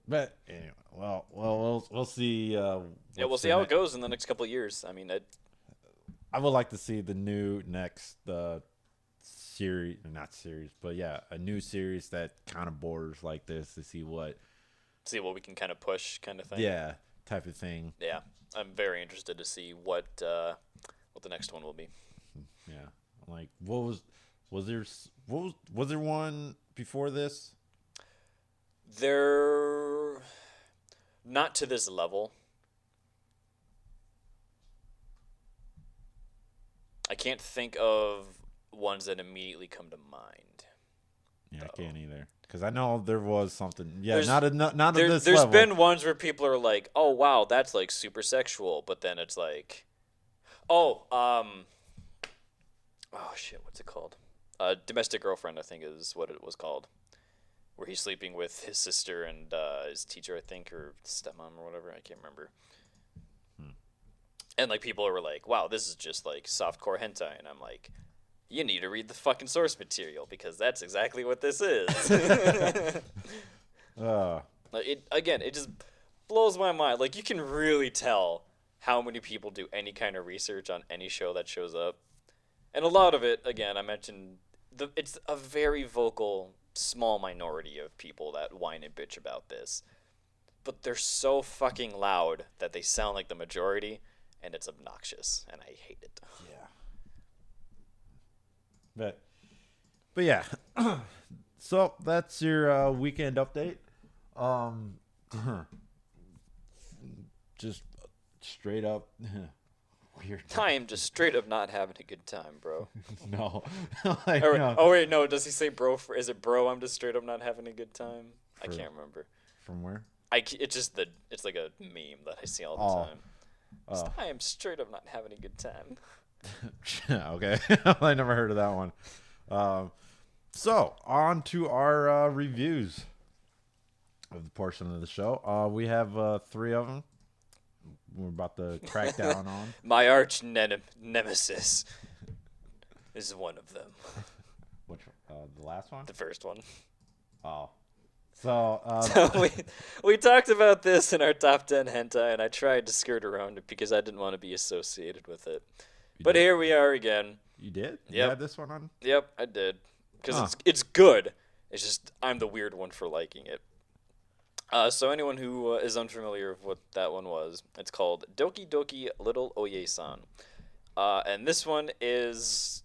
But anyway, well, we'll see. Yeah, we'll see how it goes in the next couple of years. I mean, I would like to see the new next series, not series, but yeah, a new series that kind of borders like this to see what we can kind of push, kind of thing. Yeah, type of thing. Yeah, I'm very interested to see what the next one will be. Yeah, like was there one before this? They're not to this level. I can't think of ones that immediately come to mind. Yeah, I can't either. Because I know there was something. Yeah, There's- not at this There's level. been ones where people are like, "Oh wow, that's like super sexual," but then it's like, "Oh, oh shit, what's it called? Domestic Girlfriend, I think is what it was called, where he's sleeping with his sister and his teacher, I think, or stepmom or whatever. I can't remember. And like people were like, "Wow, this is just like softcore hentai," and I'm like, you need to read the fucking source material because that's exactly what this is. Like it just blows my mind. Like you can really tell how many people do any kind of research on any show that shows up, and a lot of it, again, I mentioned, it's a very vocal, small minority of people that whine and bitch about this, but they're so fucking loud that they sound like the majority, and it's obnoxious, and I hate it. Yeah. But yeah. So that's your weekend update. Just straight up weird. I am just straight up not having a good time, bro. No. No. Oh wait, no. Does he say bro? Is it bro? I'm just straight up not having a good time. I can't remember. From where? It's just it's like a meme that I see all the time. I am straight up not having a good time. Okay. I never heard of that one. So on to our reviews of the portion of the show. We have 3 of them. We're about to crack down on. My arch nemesis is one of them. Which the last one? The first one. Oh. So, So we talked about this in our top 10 hentai, and I tried to skirt around it because I didn't want to be associated with it. But here we are again. You did? You Yep. had this one on? Yep, I did. Because it's good. It's just I'm the weird one for liking it. So anyone who is unfamiliar with what that one was, it's called Dokidoki Little Ooyasan. And this one is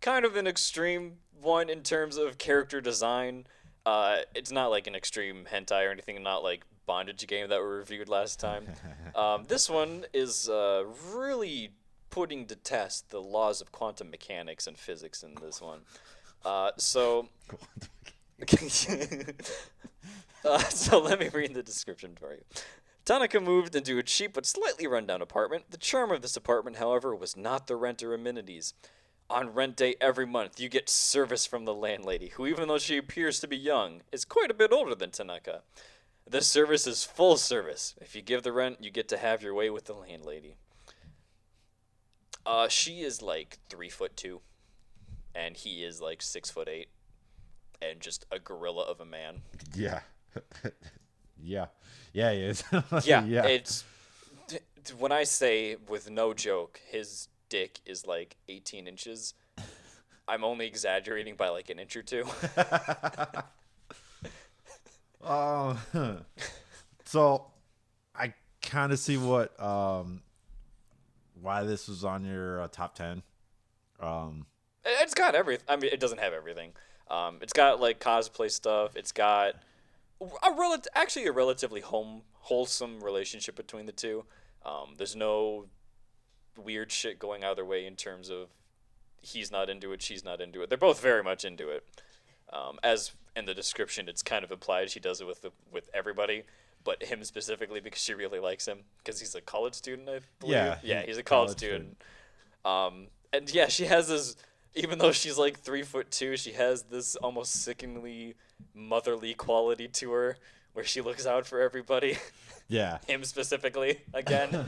kind of an extreme one in terms of character design. It's not like an extreme hentai or anything, not like Bondage Game that we reviewed last time. This one is really putting to test the laws of quantum mechanics and physics in this one. So let me read the description for you. Tanaka moved into a cheap but slightly rundown apartment. The charm of this apartment, however, was not the rent or amenities. On rent day every month, you get service from the landlady, who, even though she appears to be young, is quite a bit older than Tanaka. This service is full service. If you give the rent, you get to have your way with the landlady. She is like 3'2", and he is like 6'8", and just a gorilla of a man. Yeah. Yeah. Yeah, he is. Yeah, it's... When I say, with no joke, his dick is like 18 inches, I'm only exaggerating by like an inch or two. So I kind of see what why this was on your top 10. It's got everything. I mean, it doesn't have everything. It's got like cosplay stuff. It's got a relatively wholesome relationship between the two. There's no weird shit going either way in terms of he's not into it, she's not into it. They're both very much into it. As in the description, it's kind of implied she does it with everybody, but him specifically because she really likes him because he's a college student, I believe. Yeah, he's a college student. And yeah, she has this. Even though she's like 3'2", she has this almost sickeningly motherly quality to her, where she looks out for everybody. Yeah. Him specifically, again.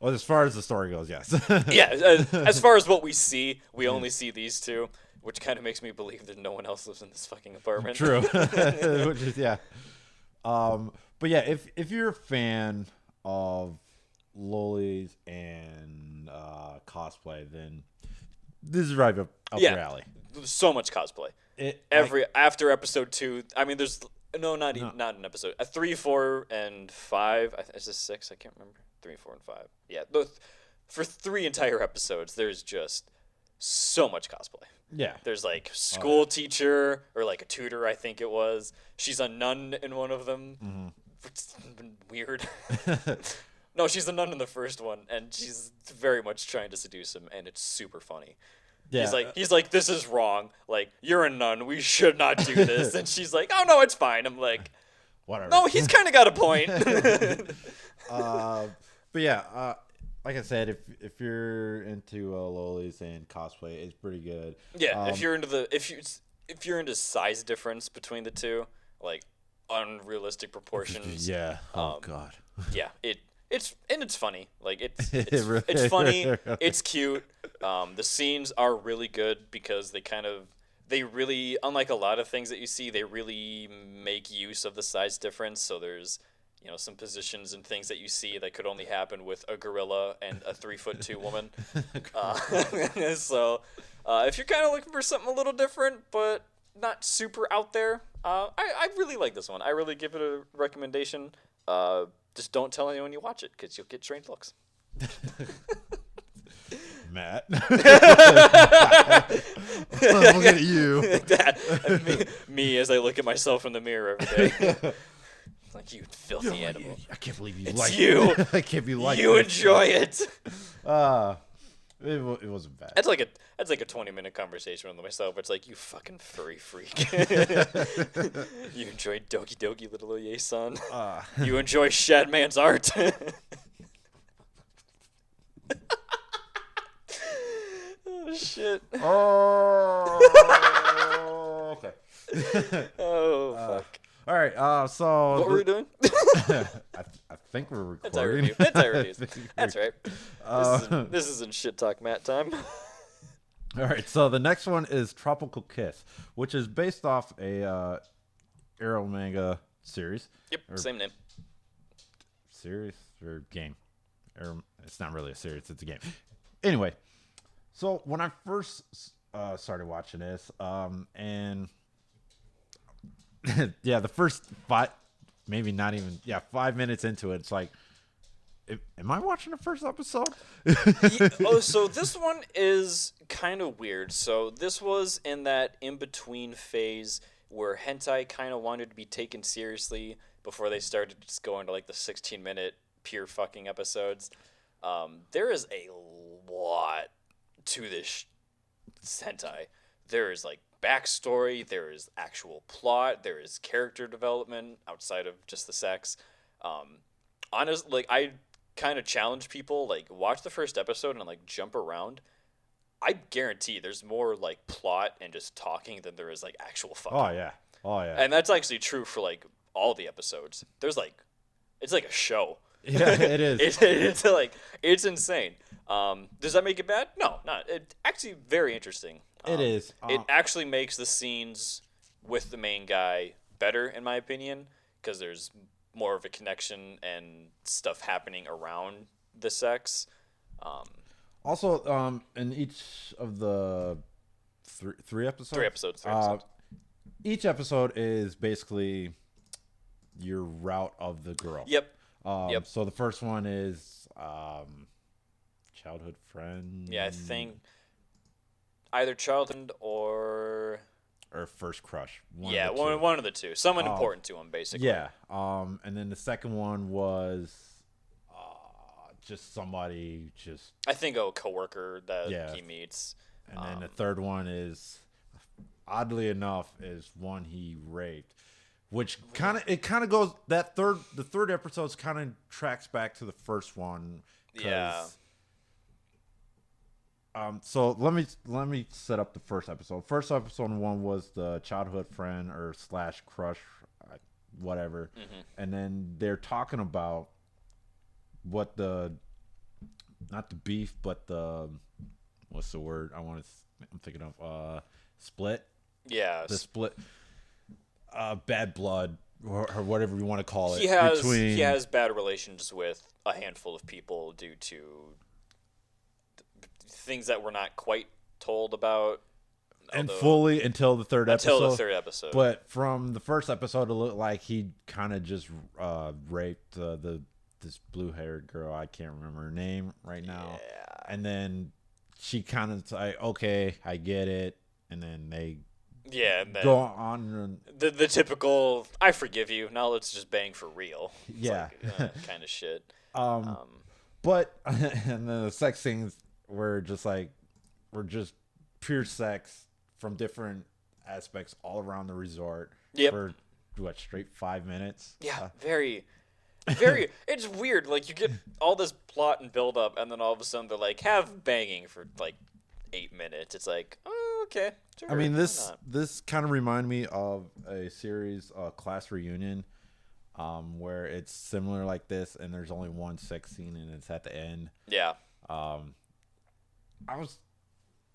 Well, as far as the story goes, yes. Yeah, as far as what we see, we only see these two, which kind of makes me believe that no one else lives in this fucking apartment. True. Which is, yeah. But yeah, if you're a fan of lolis and cosplay, then this is right up your alley. So much cosplay. After episode 2, I mean, there's not an episode. 3, 4, and 5. Is this 6? I can't remember. 3, 4, and 5. Yeah, for 3 entire episodes, there's just so much cosplay. Yeah. There's like school teacher or like a tutor, I think it was. She's a nun in one of them. Mm-hmm. It's weird. No, she's a nun in the first one, and she's very much trying to seduce him, and it's super funny. Yeah. He's like, this is wrong. Like, you're a nun. We should not do this. And she's like, oh, no, it's fine. I'm like, whatever. No, he's kind of got a point. But yeah, like I said, if you're into lolis and cosplay, it's pretty good. Yeah, if you're into size difference between the two, like unrealistic proportions. Yeah. Oh God. Yeah. It's funny. Like it's funny. It's cute. The scenes are really good because they really, unlike a lot of things that you see, they really make use of the size difference. So there's, some positions and things that you see that could only happen with a gorilla and a 3'2" woman. So if you're kind of looking for something a little different but not super out there, I really like this one. I really give it a recommendation. Just don't tell anyone you watch it because you'll get strange looks. Matt. Look at you. Me as I look at myself in the mirror every day. Like, you filthy animal. I can't believe you it's like you. it. I can't be like you enjoy it. It wasn't bad. That's like a 20-minute conversation with myself. It's like, you fucking furry freak. You enjoy Dokidoki, little Ooyasan. You enjoy Shadman's art. Oh shit. Oh. Okay. Oh fuck. All right. So what were we doing? I think we're recording. Hentai reviews. That's right. This isn't shit talk Matt time. All right. So the next one is Tropical Kiss, which is based off a Arrow manga series. Yep. Same name. Series or game? It's not really a series. It's a game. Anyway, so when I first started watching this, and yeah, the first 5 minutes into it, it's like, am I watching the first episode? So this one is kind of weird. So this was in that in-between phase where hentai kind of wanted to be taken seriously before they started just going to like the 16-minute pure fucking episodes. There is a lot to this hentai. There is like backstory, there is actual plot, there is character development outside of just the sex. honest, like I kind of challenge people, like watch the first episode and like jump around. I guarantee there's more like plot and just talking than there is like actual fucking. Oh yeah. And that's actually true for like all the episodes. There's like, it's like a show. Yeah, it is. It's like it's insane. Does that make it bad? No, not. It's actually very interesting. It is. It actually makes the scenes with the main guy better, in my opinion, because there's more of a connection and stuff happening around the sex. Also, in each of the three episodes. Three episodes. Each episode is basically your route of the girl. Yep. So the first one is childhood friend. Yeah, I think either childhood or first crush. One of the two. Someone important to him, basically. Yeah. And then the second one was just somebody I think a coworker that he meets. And then the third one is, oddly enough, is one he raped. Which kind of goes the third episode kind of tracks back to the first one. Yeah. So let me set up the first episode. First episode one was the childhood friend or / crush, whatever, and then they're talking about what not the beef, but what's the word I'm thinking of split. Yeah. The split. Bad blood or whatever you want to call it. He has bad relations with a handful of people due to things that we're not quite told about. And fully until the third episode. But from the first episode, it looked like he kind of just raped this blue-haired girl. I can't remember her name right now. Yeah. And then she kind of like, okay, I get it. And then they and then go on. The typical, I forgive you, now let's just bang for real. It's like, kind of shit. But, and then the sex scenes were just pure sex from different aspects all around the resort. Yep. For, straight 5 minutes? Yeah, very, it's weird. Like, you get all this plot and build up, and then all of a sudden they're like, have banging for, like, 8 minutes. It's like, oh, okay. Sure, I mean, this kind of reminded me of a series, Class Reunion, where it's similar like this, and there's only one sex scene, and it's at the end. Yeah. I was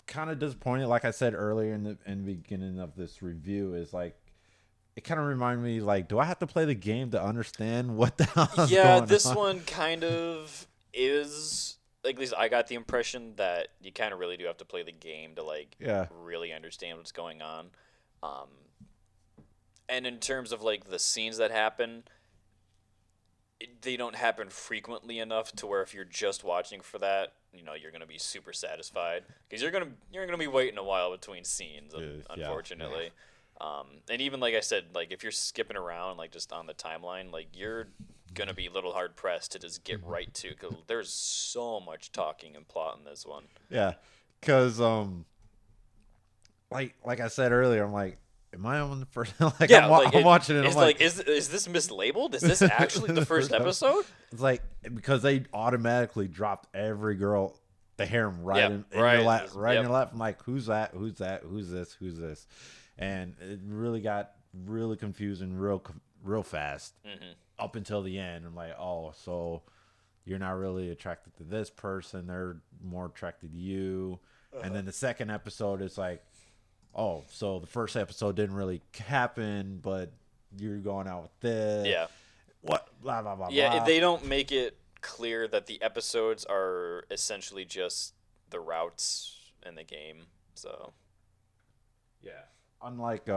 kind of disappointed, like I said earlier in the beginning of this review, is like, it kind of reminded me, like, do I have to play the game to understand what the hell is going on? Yeah, this one kind of is... Like, at least I got the impression that you kind of really do have to play the game to, like, really understand what's going on. And in terms of, like, the scenes that happen, they don't happen frequently enough to where if you're just watching for that, you know, you're going to be super satisfied. Because you're gonna be waiting a while between scenes, unfortunately. Yeah. And even, like I said, like, if you're skipping around, like, just on the timeline, like, you're going to be a little hard-pressed to just get right to, because there's so much talking and plot in this one. Yeah, because, like I said earlier, I'm like, am I on the first? Like, yeah, I'm watching it. It's I'm like, is this mislabeled? Is this actually the first episode? It's like, because they automatically dropped every girl, the harem in your lap, in your lap. I'm like, who's that? Who's that? Who's this? Who's this? And it really got really confusing real fast up until the end. I'm like, oh, so you're not really attracted to this person. They're more attracted to you. And then the second episode is like, oh, so the first episode didn't really happen, but you're going out with this. Yeah. What? Blah, blah, blah, yeah, blah. they don't make it clear that the episodes are essentially just the routes in the game. So. Yeah. Unlike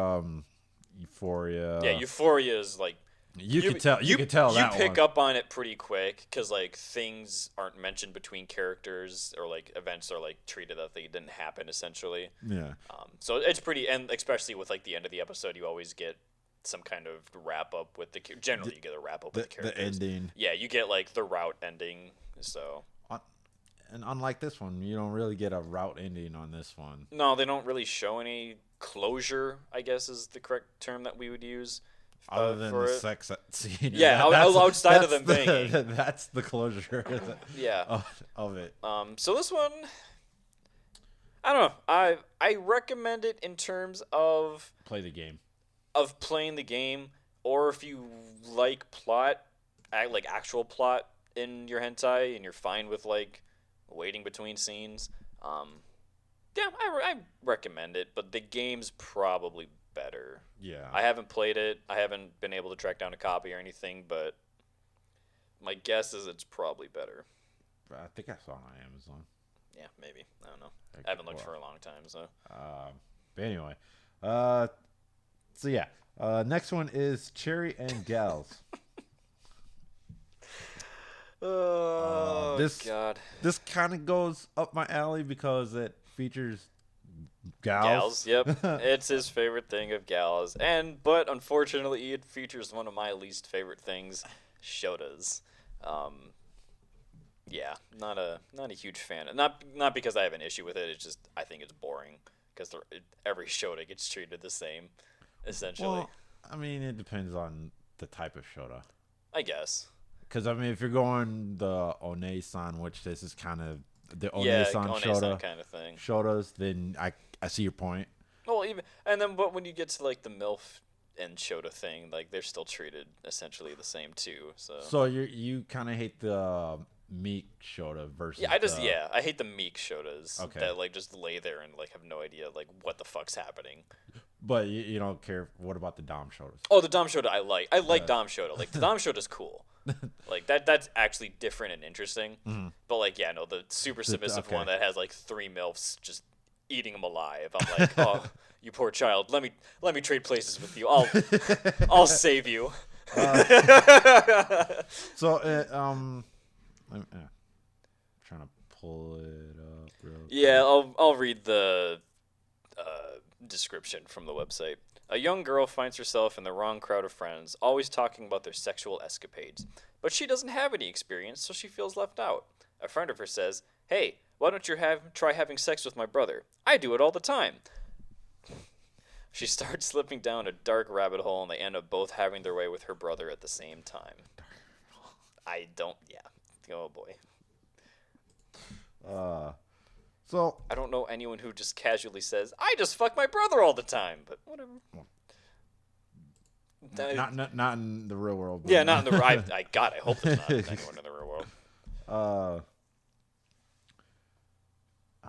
Euphoria. Yeah, Euphoria is like you could tell that you pick up on it pretty quick because like things aren't mentioned between characters or like events are like treated that they didn't happen essentially. Yeah. So it's pretty, and especially with like the end of the episode, you always get some kind of wrap up with generally you get a wrap up with the characters. The ending. Yeah, you get like the route ending. So. And unlike this one, you don't really get a route ending on this one. No, they don't really show any closure, I guess is the correct term that we would use. Other than for the it. sex scene. Yeah, outside of them banging. That's the closure Yeah. of it. So this one, I don't know. I recommend it in terms of Play the game. of playing the game, or if you like plot, like actual plot in your hentai, and you're fine with like waiting between scenes. Yeah, I recommend it, but the game's probably better. Yeah. I haven't played it. I haven't been able to track down a copy or anything, but my guess is it's probably better. I think I saw it on Amazon. Yeah, maybe. I don't know. I haven't looked for a long time, so. But anyway, so yeah, next one is Cherry and Gals. Oh, God. This kind of goes up my alley because it features gals. Yep. It's his favorite thing of gals. But unfortunately, it features one of my least favorite things, shotas. Yeah, not a huge fan. Not because I have an issue with it. It's just I think it's boring because every shota gets treated the same, essentially. Well, I mean, it depends on the type of shota. I guess. Because I mean, if you're going the One-san, which this is kind of the One-san shota kind of thing. Shotas, then I see your point. Well, but when you get to like the MILF and shota thing, like they're still treated essentially the same too. So you kind of hate the meek shota versus I hate the meek shotas that like just lay there and like have no idea like what the fuck's happening. But you don't care. What about the dom shotas? Oh, the dom shota I like dom shota. Like the dom shota's cool. Like that's actually different and interesting. Mm-hmm. But like the super submissive one that has like 3 MILFs just eating him alive. I'm like, "Oh, you poor child. Let me trade places with you. I'll save you." So I'm trying to pull it up real quick. Yeah, I'll read the description from the website. A young girl finds herself in the wrong crowd of friends, always talking about their sexual escapades. But she doesn't have any experience, so she feels left out. A friend of hers says, "Hey, why don't you try having sex with my brother? I do it all the time." She starts slipping down a dark rabbit hole, and they end up both having their way with her brother at the same time. Oh boy. So I don't know anyone who just casually says, "I just fuck my brother all the time," but whatever. Not in the real world. Yeah, not in the. I hope there's not anyone in the real world.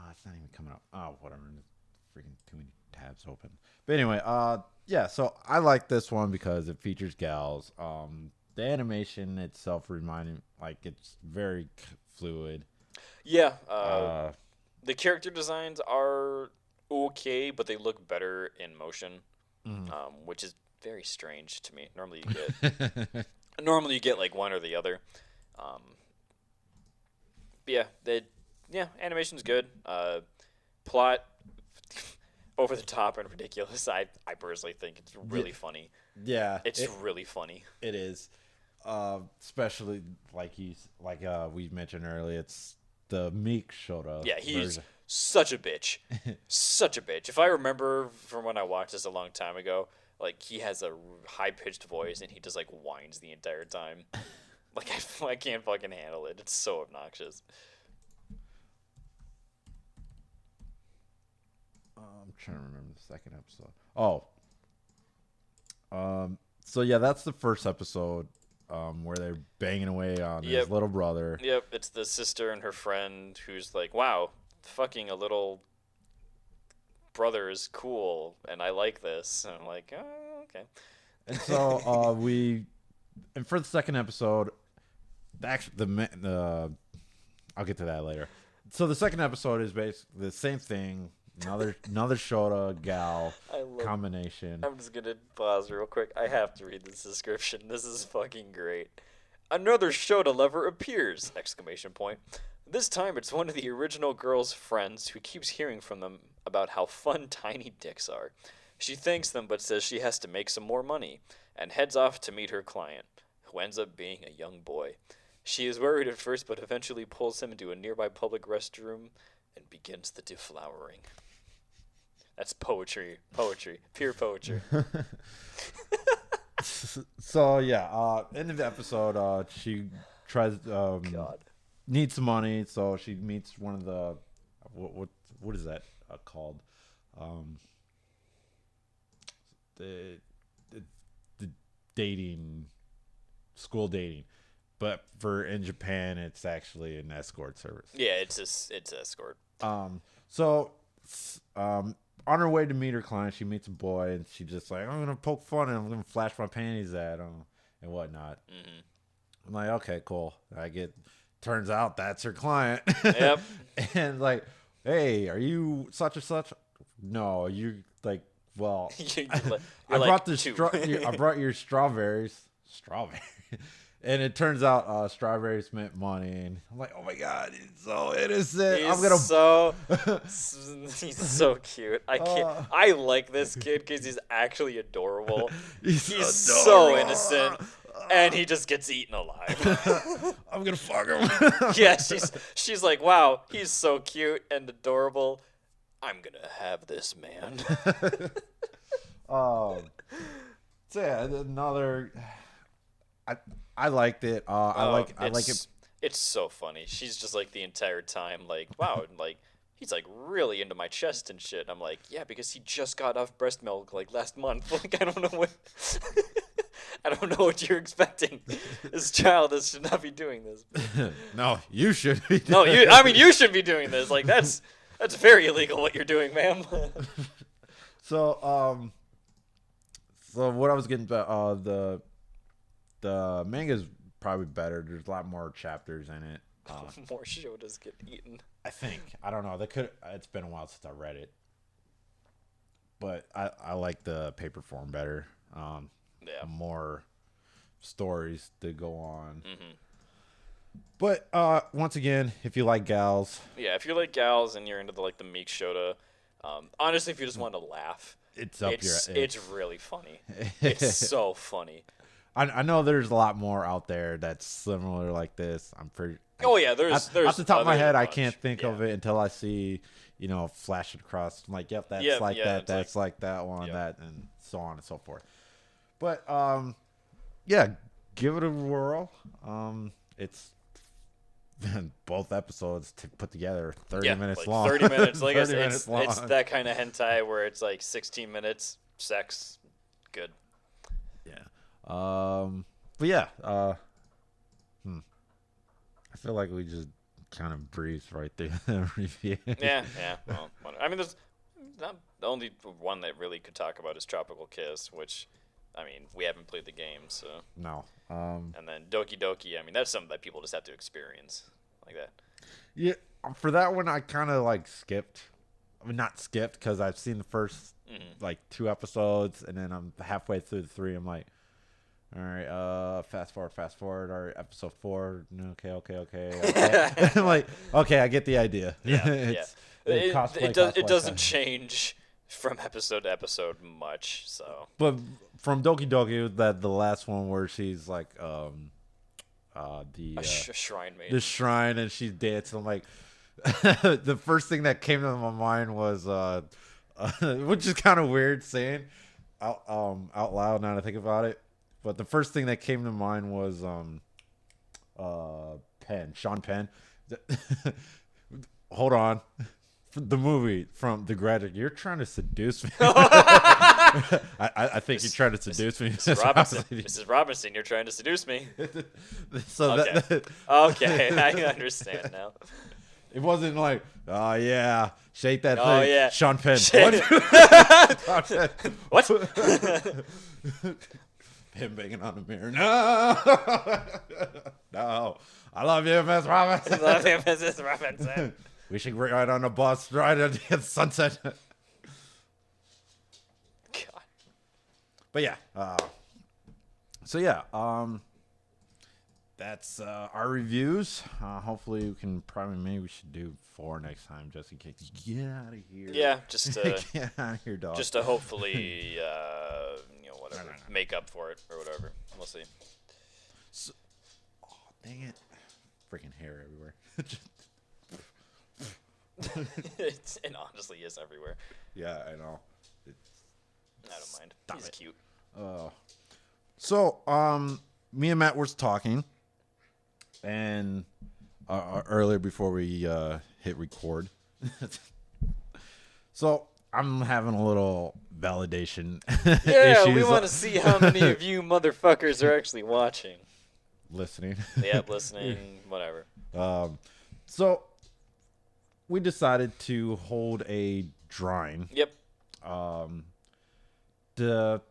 It's not even coming up. Oh, whatever. Freaking too many tabs open. But anyway, yeah. So I like this one because it features gals. The animation itself reminding like it's very fluid. Yeah. The character designs are okay, but they look better in motion, which is very strange to me. Normally you get like one or the other. But animation's good. Plot over the top and ridiculous. I personally think it's really funny. Yeah, it's really funny. It is, especially like we mentioned earlier. It's the meek shota. Yeah, he's such a bitch. Such a bitch. If I remember from when I watched this a long time ago, like he has a high-pitched voice and he just like whines the entire time. Like I can't fucking handle it. It's so obnoxious. I'm trying to remember the second episode. So yeah, that's the first episode where they're banging away on his little brother. Yep, it's the sister and her friend who's like, "Wow, fucking a little brother is cool, and I like this." And I'm like, "Oh, okay." And so and for the second episode, I'll get to that later. So the second episode is basically the same thing. Another shota gal combination. I'm just gonna pause real quick. I have to read this description. This is fucking great. Another shota lover appears! ! This time it's one of the original girl's friends who keeps hearing from them about how fun tiny dicks are. She thanks them but says she has to make some more money, and heads off to meet her client, who ends up being a young boy. She is worried at first but eventually pulls him into a nearby public restroom and begins the deflowering. That's poetry, pure poetry. So yeah, end of the episode, she tries God. needs some money, so she meets one of the what is that called? The, the dating school dating, but in Japan it's actually an escort service. Yeah, it's escort. So on her way to meet her client, she meets a boy, and she's just like, I'm gonna poke fun and I'm gonna flash my panties at him and whatnot. Mm-hmm. I'm like, okay, cool. Turns out that's her client. Yep. And like, hey, are you such and such? No, you like. Well, I brought your strawberries. Strawberry. And it turns out strawberries meant money. And I'm like, oh my god, he's so innocent. He's so cute. I like this kid because he's actually adorable. He's so innocent. And he just gets eaten alive. I'm gonna fuck him. Yeah, she's like, wow, he's so cute and adorable. I'm gonna have this man. So yeah, another. I liked it. I like it. It's so funny. She's just like the entire time, like, wow, like he's like really into my chest and shit. And I'm like, yeah, because he just got off breast milk like last month. Like I don't know what. I don't know what you're expecting. This child should not be doing this. No, you should be. You should be doing this. Like that's very illegal what you're doing, ma'am. So what I was getting the manga's probably better. There's a lot more chapters in it. More shotas get eaten. I think. I don't know. It's been a while since I read it, but I like the paper form better. Yeah. More stories to go on. Mm-hmm. But once again, if you like gals, if you like gals and you're into the meek shota, honestly, if you just want to laugh, it's really funny. It's so funny. I know there's a lot more out there that's similar like this. I'm pretty. Oh yeah, there's off the top of my head, I can't think of it until I see flash it across. I'm like, yep, that's that. That's like that one, that, and so on and so forth. But yeah, give it a whirl. It's both episodes put together 30 minutes long. 30 minutes. Like 30 minutes long. It's that kind of hentai where it's like 16 minutes, sex, good. Yeah. But yeah. I feel like we just kind of breezed right through the review. Yeah. Well, I mean, there's not the only one that really could talk about is Tropical Kiss, which. I mean, we haven't played the game, so. No. And then Dokidoki, I mean, that's something that people just have to experience like that. Yeah, for that one, I kind of skipped. I mean, not skipped because I've seen the first 2 episodes, and then I'm halfway through the 3. I'm like, all right, fast forward. All right, episode 4. Okay. I'm like, okay, I get the idea. Yeah, it doesn't change from episode to episode much, so. But from Dokidoki, that the last one where she's like shrine maiden. The shrine, and she's dancing. I'm like, the first thing that came to my mind was which is kind of weird saying out loud now that I think about it, but the first thing that came to mind was Sean Penn. Hold on. The movie from The Graduate. You're trying to seduce me. I think you're trying to seduce me. Mrs. Robinson, you're trying to seduce me. Okay, I understand now. It wasn't like, oh yeah, shake that thing. Oh yeah, Sean Penn. What? Him banging on the mirror. No. I love you, Miss Robinson. I love you, Mrs. Robinson. We should ride on a bus right at the sunset. God. But yeah. That's our reviews. Hopefully we can maybe we should do 4 next time just in case. Get out of here. Yeah, just to get out of here, dog. Just to hopefully whatever. Make up for it or whatever. We'll see. So, dang it. Freaking hair everywhere. It honestly is everywhere. Yeah, I know. I don't mind. He's cute. So, me and Matt were talking, and earlier before we hit record. So I'm having a little validation. Yeah, issues we want to see how many of you motherfuckers are actually watching. Listening. Yep, listening, whatever. So we decided to hold a drawing. Yep. To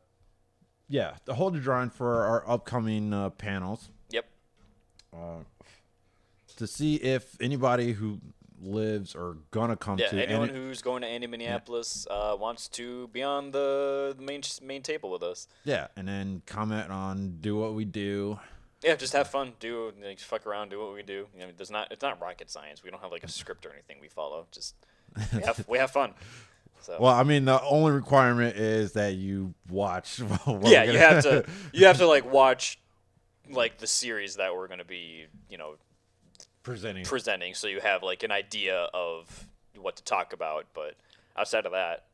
hold a drawing for our upcoming panels. Yep. To see if anybody who lives or gonna come to anyone who's going to Andy Minneapolis wants to be on the main table with us. Yeah, and then comment on do what we do. Yeah, just have fun, fuck around, do what we do. You know, it's not rocket science. We don't have like a script or anything we follow. Just we have fun. So. Well, I mean, the only requirement is that you watch. Yeah, you have to like watch like the series that we're gonna be presenting, so you have like an idea of what to talk about. But outside of that,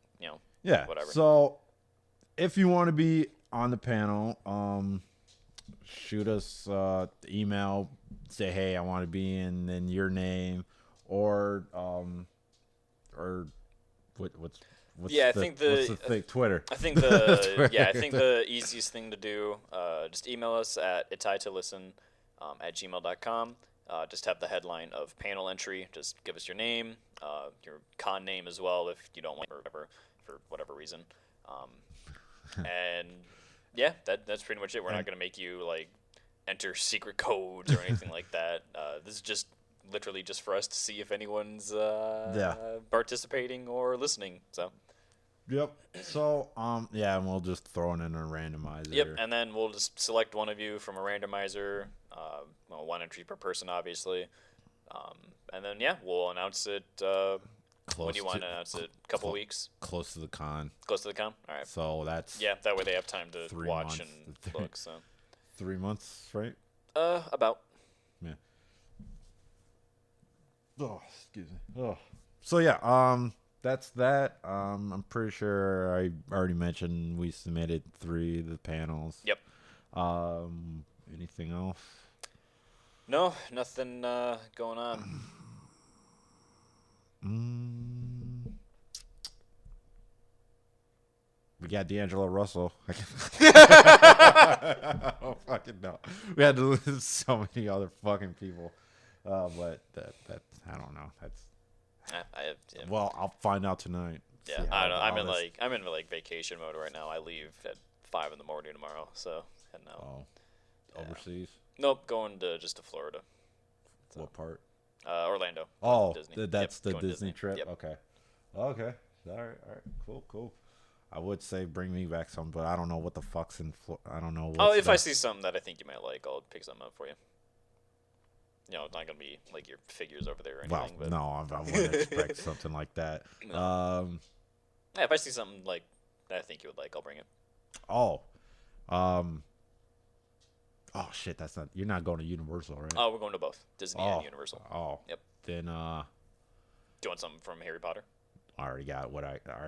whatever. So if you want to be on the panel, shoot us email, say, hey, I want to be in, then your name, or what's I think Twitter. I think the easiest thing to do, just email us at itaitolisten@gmail.com. Just have the headline of panel entry. Just give us your name, your con name as well if you don't want or whatever for whatever reason. And yeah, that's pretty much it. We're not gonna make you like enter secret codes or anything like that. This is just literally just for us to see if anyone's participating or listening. So. Yep. So and we'll just throw it in a randomizer. Yep, and then we'll just select one of you from a randomizer. One entry per person, obviously. And then we'll announce it. When do you want to announce it? A couple weeks. Close to the con. Close to the con. All right. So that's that way they have time to watch and look. So 3 months, right? About. Yeah. Oh, excuse me. Oh. So that's that. I'm pretty sure I already mentioned we submitted 3 of the panels. Yep. Anything else? No, nothing going on. We got D'Angelo Russell. I don't fucking know. We had to lose so many other fucking people. But that I don't know. That's. Well, I'll find out tonight. Yeah, I don't know. I'm in vacation mode right now. I leave at 5 a.m. tomorrow. So heading out. Oh, overseas? Nope, going just to Florida. So. What part? Orlando. Oh, Disney. That's the Disney trip. Yep. Okay. All right. Cool. I would say bring me back some, but I don't know what the fuck's in Florida. I don't know. If I see something that I think you might like, I'll pick something up for you. It's not gonna be like your figures over there or anything. Well, no, I wouldn't expect something like that. No. If I see something like that I think you would like, I'll bring it. Oh shit! That's not. You're not going to Universal, right? Oh, we're going to both Disney and Universal. Oh. Yep. Then do you want something from Harry Potter? I already got what I got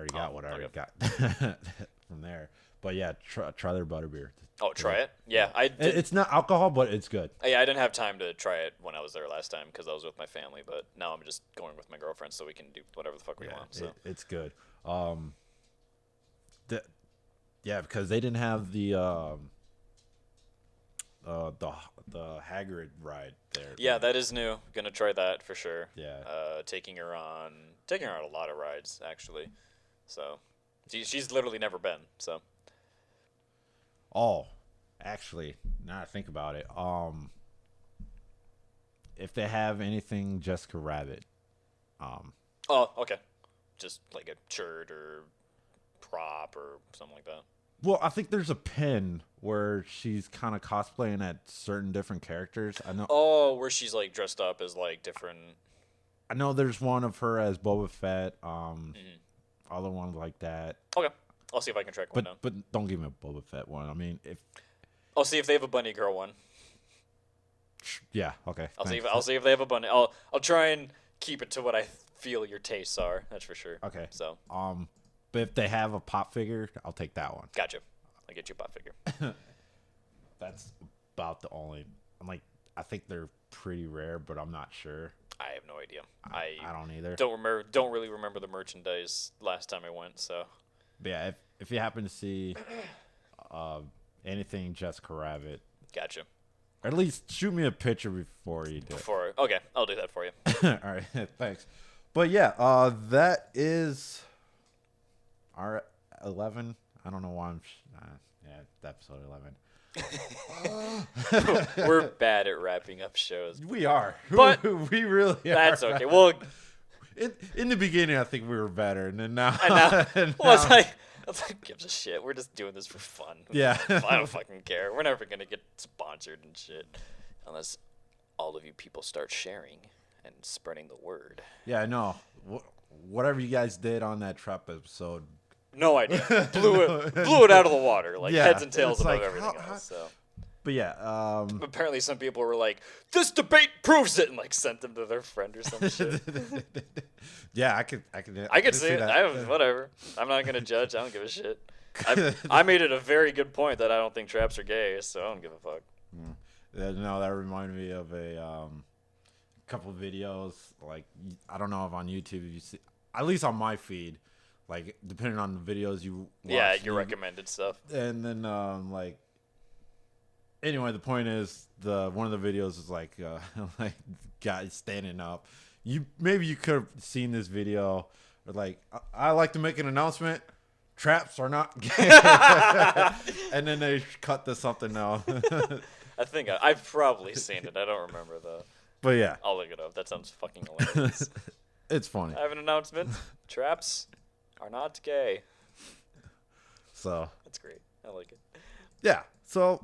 from there. But yeah, try their butterbeer. Oh, try it? Yeah, It's not alcohol, but it's good. Yeah, I didn't have time to try it when I was there last time because I was with my family. But now I'm just going with my girlfriend, so we can do whatever the fuck we want. So it's good. Because they didn't have the Hagrid ride there. Yeah, that is new. Gonna try that for sure. Yeah. Taking her on a lot of rides actually. So she's literally never been. So. Oh, actually, now I think about it, if they have anything Jessica Rabbit, Oh, okay. Just like a shirt or prop or something like that. Well, I think there's a pin where she's kind of cosplaying at certain different characters. I know. Oh, where she's like dressed up as like different. I know there's one of her as Boba Fett. Other ones like that. Okay, I'll see if I can track one down. But don't give me a Boba Fett one. I mean, if I'll see if they have a bunny girl one. Yeah. Okay. I'll see if they have a bunny. I'll try and keep it to what I feel your tastes are. That's for sure. Okay. So. But if they have a pop figure, I'll take that one. Gotcha. I'll get you a pop figure. that's about the only. I'm like, I think they're pretty rare, but I'm not sure. I have no idea. I don't either. Don't really remember the merchandise last time I went. So. But yeah, if you happen to see anything Jessica Rabbit, Gotcha. or at least shoot me a picture before you do it. Okay, I'll do that for you. All right, thanks. But yeah, that is our 11. I don't know why I'm. Episode 11. We're bad at wrapping up shows. We are, but we really are. That's okay. Well, in the beginning, I think we were better, and then now. Well, it's like, gives a shit. We're just doing this for fun. Yeah. I don't fucking care. We're never gonna get sponsored and shit, unless all of you people start sharing and spreading the word. Yeah, I know. Whatever you guys did on that trap episode. No idea. Blew it out of the water, like heads and tails above everything else. So. But yeah, apparently some people were like, "This debate proves it," and like sent them to their friend or some shit. Yeah, I could see it. Whatever. I'm not gonna judge. I don't give a shit. I made it a very good point that I don't think traps are gay, so I don't give a fuck. No, that reminded me of a couple of videos. Like, I don't know if on YouTube you see, at least on my feed. Like, depending on the videos you watch. Your recommended stuff. And then, like, anyway, the point is, one of the videos is like, like, guys standing up. Maybe you could have seen this video. Or like, I like to make an announcement. Traps are not gay. And then they cut to something else. I think I've probably seen it. I don't remember, though. But yeah. I'll look it up. That sounds fucking hilarious. It's funny. I have an announcement. Traps are not gay. So that's great. I like it. Yeah. So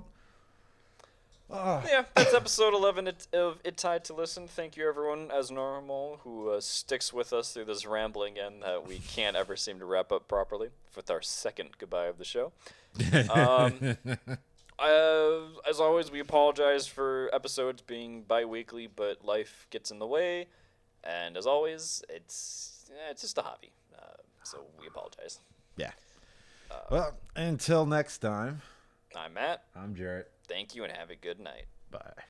yeah, that's episode 11 of It Tied to Listen. Thank you, everyone, as normal, who sticks with us through this rambling and that we can't ever seem to wrap up properly with our second goodbye of the show. As always, we apologize for episodes being bi-weekly, but life gets in the way. And as always, it's just a hobby. So we apologize. Yeah. Well, until next time. I'm Matt. I'm Jarrett. Thank you and have a good night. Bye.